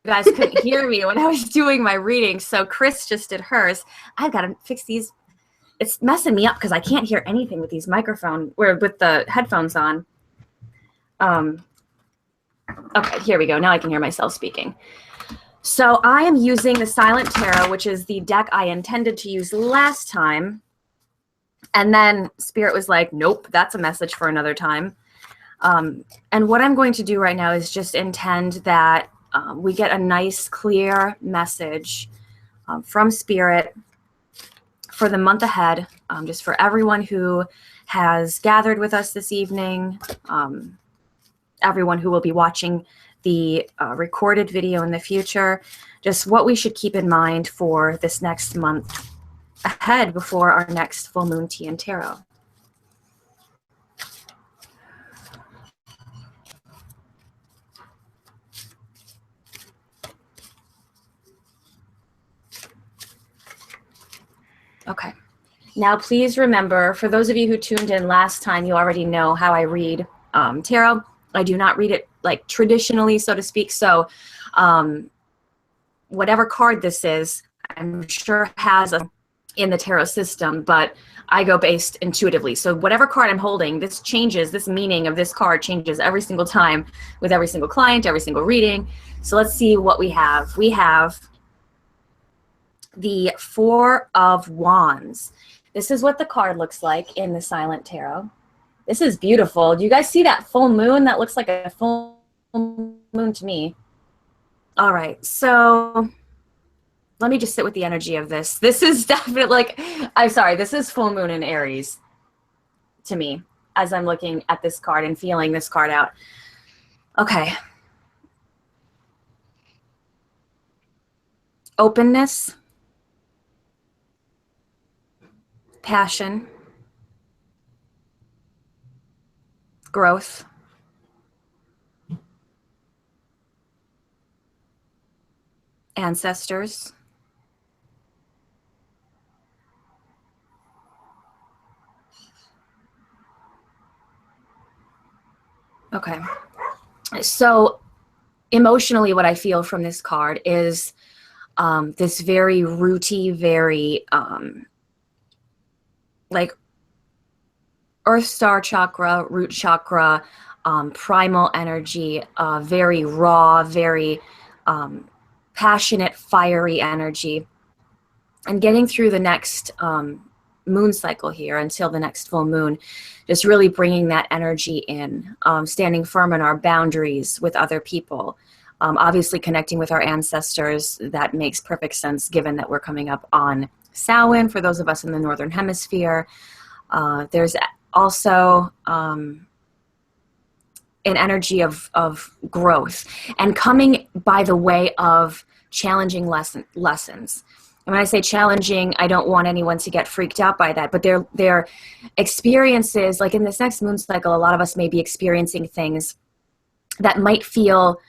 You guys couldn't hear me when I was doing my reading, so Chris just did hers. I've got to fix these. It's messing me up because I can't hear anything with these with the headphones on. Okay, here we go. Now I can hear myself speaking. So I am using the Silent Tarot, which is the deck I intended to use last time. And then Spirit was like, nope, that's a message for another time. And what I'm going to do right now is just intend that we get a nice, clear message from Spirit for the month ahead, just for everyone who has gathered with us this evening, everyone who will be watching the recorded video in the future, just what we should keep in mind for this next month ahead before our next full moon tea and tarot. Okay. Now, please remember, for those of you who tuned in last time, you already know how I read tarot. I do not read it like traditionally, so to speak. So whatever card this is, I'm sure has a in the tarot system, but I go based intuitively. So whatever card I'm holding, this changes, this meaning of this card changes every single time with every single client, every single reading. So let's see what we have. We have the Four of Wands. This is what the card looks like in the Silent Tarot. This is beautiful. Do you guys see that full moon? That looks like a full moon to me. All right, so let me just sit with the energy of this. This is definitely like, I'm sorry, this is full moon in Aries to me as I'm looking at this card and feeling this card out. Okay. Openness, passion, growth, ancestors, okay. So emotionally, what I feel from this card is this very rooty, very like earth star chakra, root chakra, primal energy, very raw, very passionate, fiery energy. And getting through the next moon cycle here until the next full moon, just really bringing that energy in, standing firm in our boundaries with other people, obviously connecting with our ancestors. That makes perfect sense given that we're coming up on Samhain for those of us in the Northern Hemisphere. There's also an energy of growth and coming by the way of challenging lessons. And when I say challenging, I don't want anyone to get freaked out by that, but they're experiences, like in this next moon cycle, a lot of us may be experiencing things that might feel,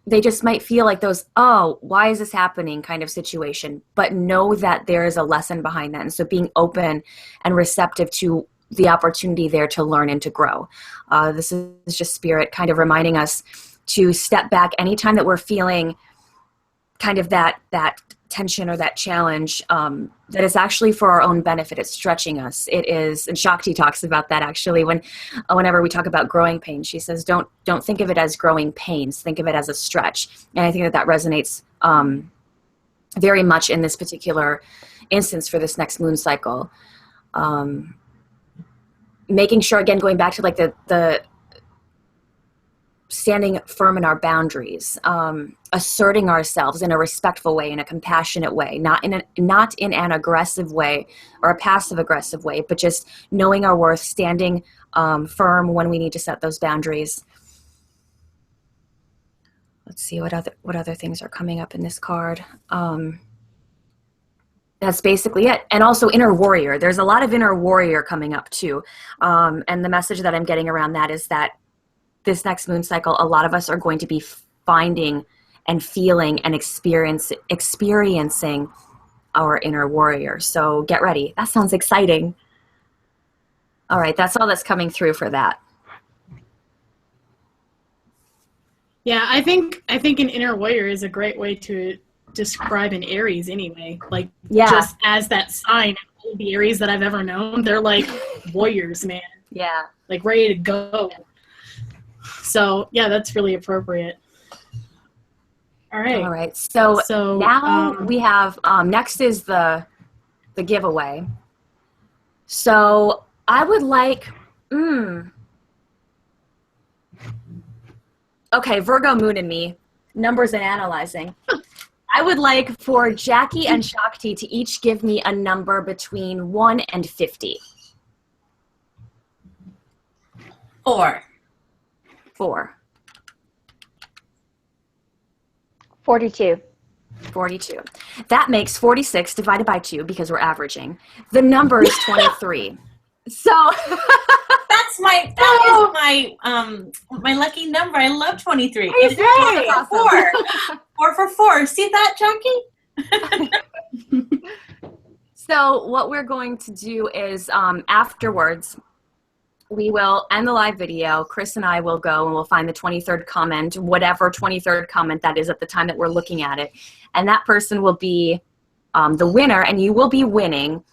they just might feel like those, oh, why is this happening kind of situation, but know that there is a lesson behind that. And so being open and receptive to the opportunity there to learn and to grow. This is just Spirit kind of reminding us to step back anytime that we're feeling kind of that tension or that challenge, that is actually for our own benefit. It's stretching us. It is, and Shakti talks about that actually whenever we talk about growing pain. She says, don't think of it as growing pains. Think of it as a stretch. And I think that resonates very much in this particular instance for this next moon cycle. Making sure, again, going back to like the standing firm in our boundaries, asserting ourselves in a respectful way, in a compassionate way, not in an aggressive way or a passive aggressive way, but just knowing our worth, standing firm when we need to set those boundaries. Let's see what other things are coming up in this card. That's basically it. And also inner warrior. There's a lot of inner warrior coming up too. And the message that I'm getting around that is that this next moon cycle, a lot of us are going to be finding and feeling and experiencing our inner warrior. So get ready. That sounds exciting. All right, that's all that's coming through for that. Yeah, I think an inner warrior is a great way to describe an Aries anyway. Like, yeah, just as that sign, all the Aries that I've ever known, they're like warriors, man. Yeah. Like ready to go. So yeah, that's really appropriate. All right. So now we have next is the giveaway. So I would like Okay, Virgo moon in me, numbers and analyzing. I would like for Jacque and Shakti to each give me a number between 1 and 50. 4. 4. 42. 42. That makes 46 divided by 2 because we're averaging. The number is 23. So that is my lucky number. I love 23. It's That's 4. 4 for 4. See that, Jacque? So what we're going to do is afterwards, we will end the live video. Cris and I will go and we'll find the 23rd comment, whatever 23rd comment that is at the time that we're looking at it. And that person will be the winner, and you will be winning.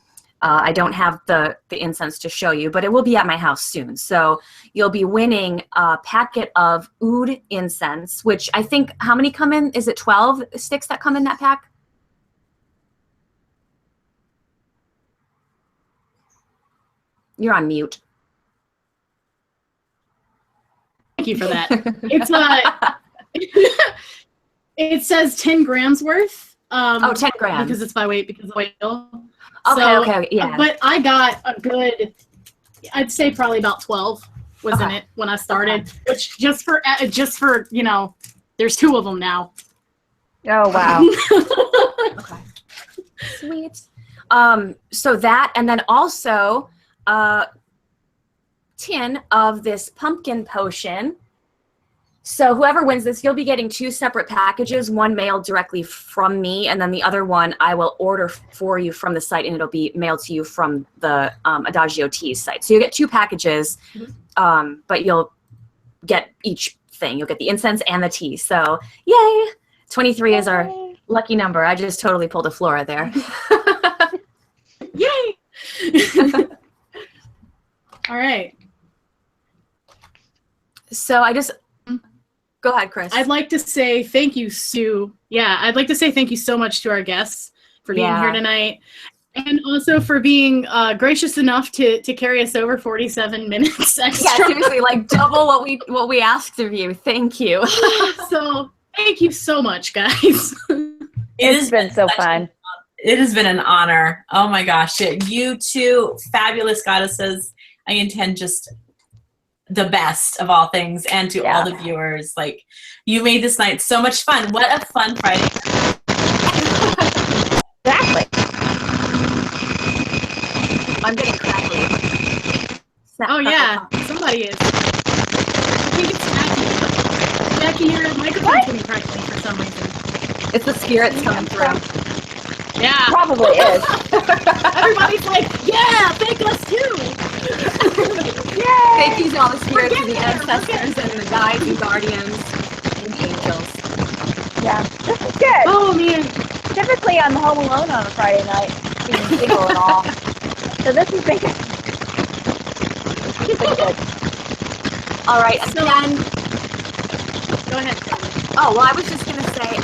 I don't have the incense to show you, but it will be at my house soon. So you'll be winning a packet of oud incense, which I think, how many come in? Is it 12 sticks that come in that pack? You're on mute. Thank you for that. It's it says 10 grams worth. 10 grams. Because it's by weight, because of oil. Okay, yeah. But I got a good, I'd say probably about 12 was in it when I started. Which just for there's 2 of them now. Oh, wow. Okay. Sweet. So that, and then also a tin of this pumpkin potion. So whoever wins this, you'll be getting 2 separate packages, one mailed directly from me, and then the other one I will order for you from the site, and it'll be mailed to you from the Adagio Teas site. So you get 2 packages, but you'll get each thing. You'll get the incense and the tea. So yay! 23 is our lucky number. I just totally pulled a Flora there. Yay! All right. So I just... Go ahead, Cris. I'd like to say thank you, Sue. Yeah, I'd like to say thank you so much to our guests for being here tonight. And also for being gracious enough to carry us over 47 minutes extra. Yeah, seriously, like double what we asked of you. Thank you. So thank you so much, guys. It's been so fun. It has been an honor. Oh my gosh. You two fabulous goddesses. I intend just the best of all things, and to all the viewers. Like, you made this night so much fun. What a fun Friday. Exactly. I'm getting crackly. Oh yeah, somebody is. I think it's Jacque. Jacque, your microphone's getting crackly for some reason. It's the spirits coming through. Yeah. Probably is. Everybody's like, yeah, thank us too. Yay! Thank you to all the spirits and the ancestors and the guides and guardians and angels. Yeah, this is good. Oh man. Typically, I'm home alone on a Friday night, being single and all. So this has been good. It's been good. All right, and So- then... Go ahead. Oh, well, I was just going to say,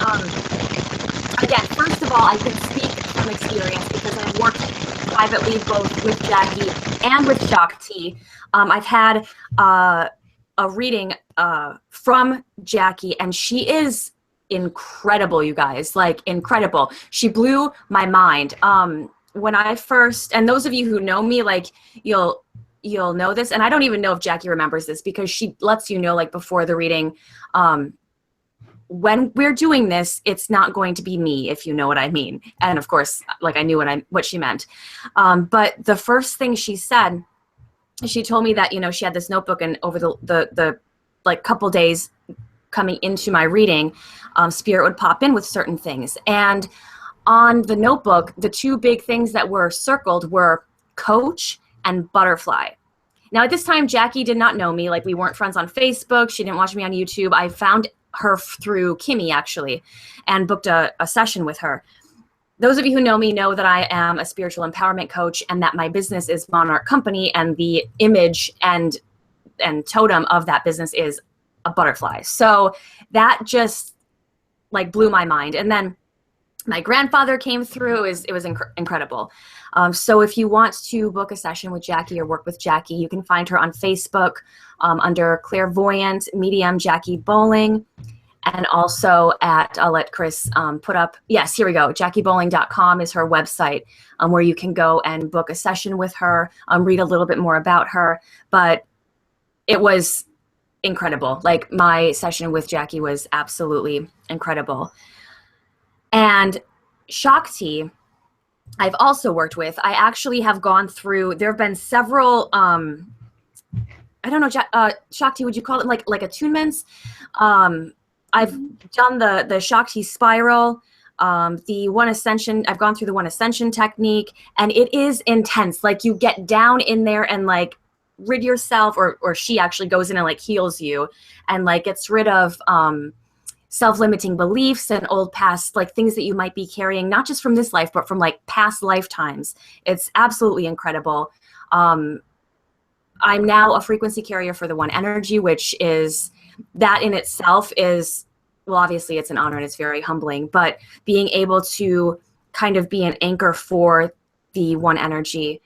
again, first of all, I can speak from experience because I've worked privately both with Jacque and with Shakti. I've had a reading from Jacque, and she is incredible, you guys, like incredible. She blew my mind. When I first, and those of you who know me, like you'll know this, and I don't even know if Jacque remembers this because she lets you know, like before the reading, when we're doing this, it's not going to be me, if you know what I mean. And of course, like I knew what she meant. But the first thing she said, she told me that, she had this notebook, and over the like couple days coming into my reading, spirit would pop in with certain things. And on the notebook, the 2 big things that were circled were coach and butterfly. Now at this time, Jacque did not know me. Like, we weren't friends on Facebook. She didn't watch me on YouTube. I found her through Kimmy, actually, and booked a session with her. Those of you who know me know that I am a spiritual empowerment coach, and that my business is Monarch Company, and the image and totem of that business is a butterfly. So that just like blew my mind. And then My grandfather came through. It was incredible. So if you want to book a session with Jacque or work with Jacque, you can find her on Facebook under Clairvoyant Medium Jacque Bowling. And also I'll let Cris put up, yes, here we go. JacqueBowling.com is her website where you can go and book a session with her, read a little bit more about her. But it was incredible. Like, my session with Jacque was absolutely incredible. And Shakti, I've also worked with. I actually have gone through, there have been several, I don't know, Shakti, would you call it like attunements? I've done the Shakti spiral, the One Ascension. I've gone through the One Ascension technique, and it is intense. Like, you get down in there and like rid yourself, or she actually goes in and like heals you and like gets rid of self-limiting beliefs and old past, like things that you might be carrying, not just from this life, but from like past lifetimes. It's absolutely incredible. I'm now a frequency carrier for the One Energy, which is, that in itself is, well, obviously it's an honor and it's very humbling, but being able to kind of be an anchor for the One Energy.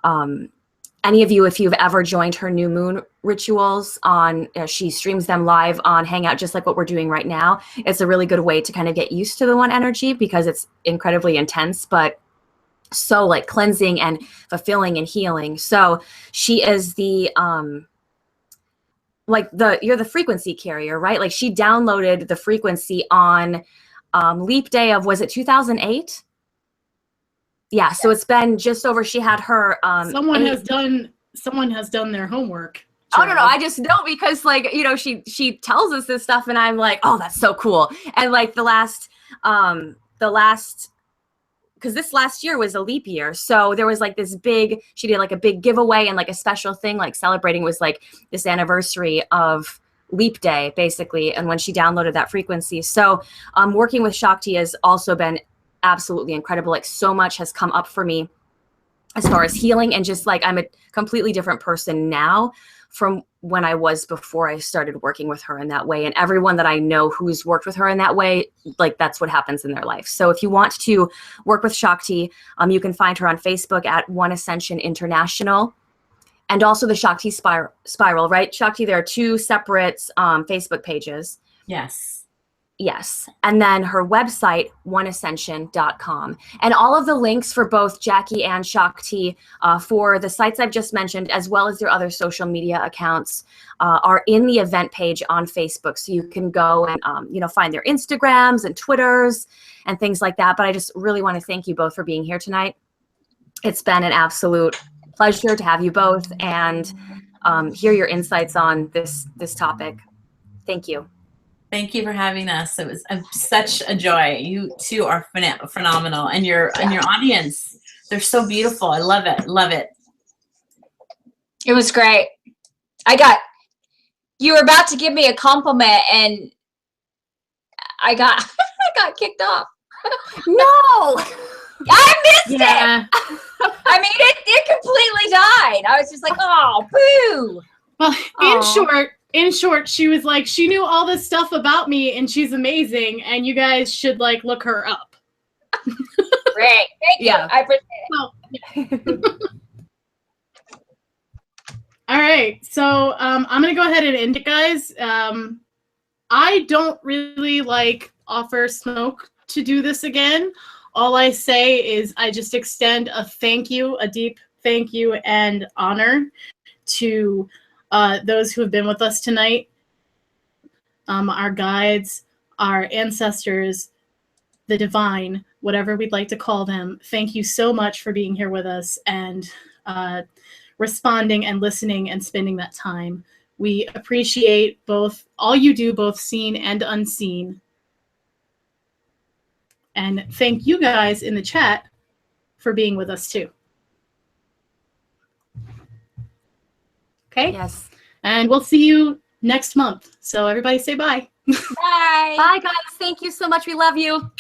Any of you, if you've ever joined her new moon rituals on, she streams them live on Hangout, just like what we're doing right now. It's a really good way to kind of get used to the One Energy because it's incredibly intense, but so like cleansing and fulfilling and healing. So she is the, you're the frequency carrier, right? Like, she downloaded the frequency on leap day of, was it 2008? Yeah, so it's been just over, she had her someone has done their homework. Oh, no, I just know because, like, you know, she tells us this stuff and I'm like, oh, that's so cool. And like the last because this last year was a leap year. So there was like this big, she did like a big giveaway and like a special thing, like celebrating was like this anniversary of leap day, basically. And when she downloaded that frequency. So working with Shakti has also been absolutely incredible. Like, so much has come up for me as far as healing, and just like, I'm a completely different person now from when I was before I started working with her in that way. And everyone that I know who's worked with her in that way, like, that's what happens in their life. So if you want to work with Shakti, you can find her on Facebook at One Ascension International, and also the Shakti Spiral, right? Shakti, there are two separate Facebook pages. Yes. And then her website, oneascension.com. And all of the links for both Jacque and Shakti for the sites I've just mentioned, as well as their other social media accounts, are in the event page on Facebook. So you can go and, find their Instagrams and Twitters and things like that. But I just really want to thank you both for being here tonight. It's been an absolute pleasure to have you both and hear your insights on this topic. Thank you. Thank you for having us. It was such a joy. You two are phenomenal, and your audience, they're so beautiful. I love it. Love it. It was great. You were about to give me a compliment, and I got kicked off. No, I missed it. I mean, it completely died. I was just like, oh, boo. Well, in short, she was like, she knew all this stuff about me and she's amazing and you guys should like look her up. Great. Thank you. I appreciate it. All right. So I'm going to go ahead and end it, guys. I don't really offer smoke to do this again. All I say is I just extend a thank you, a deep thank you and honor to those who have been with us tonight, our guides, our ancestors, the divine, whatever we'd like to call them. Thank you so much for being here with us and responding and listening and spending that time. We appreciate all you do, both seen and unseen. And thank you guys in the chat for being with us too. Okay? Yes. And we'll see you next month. So everybody say bye. Bye. Bye, guys. Thank you so much. We love you.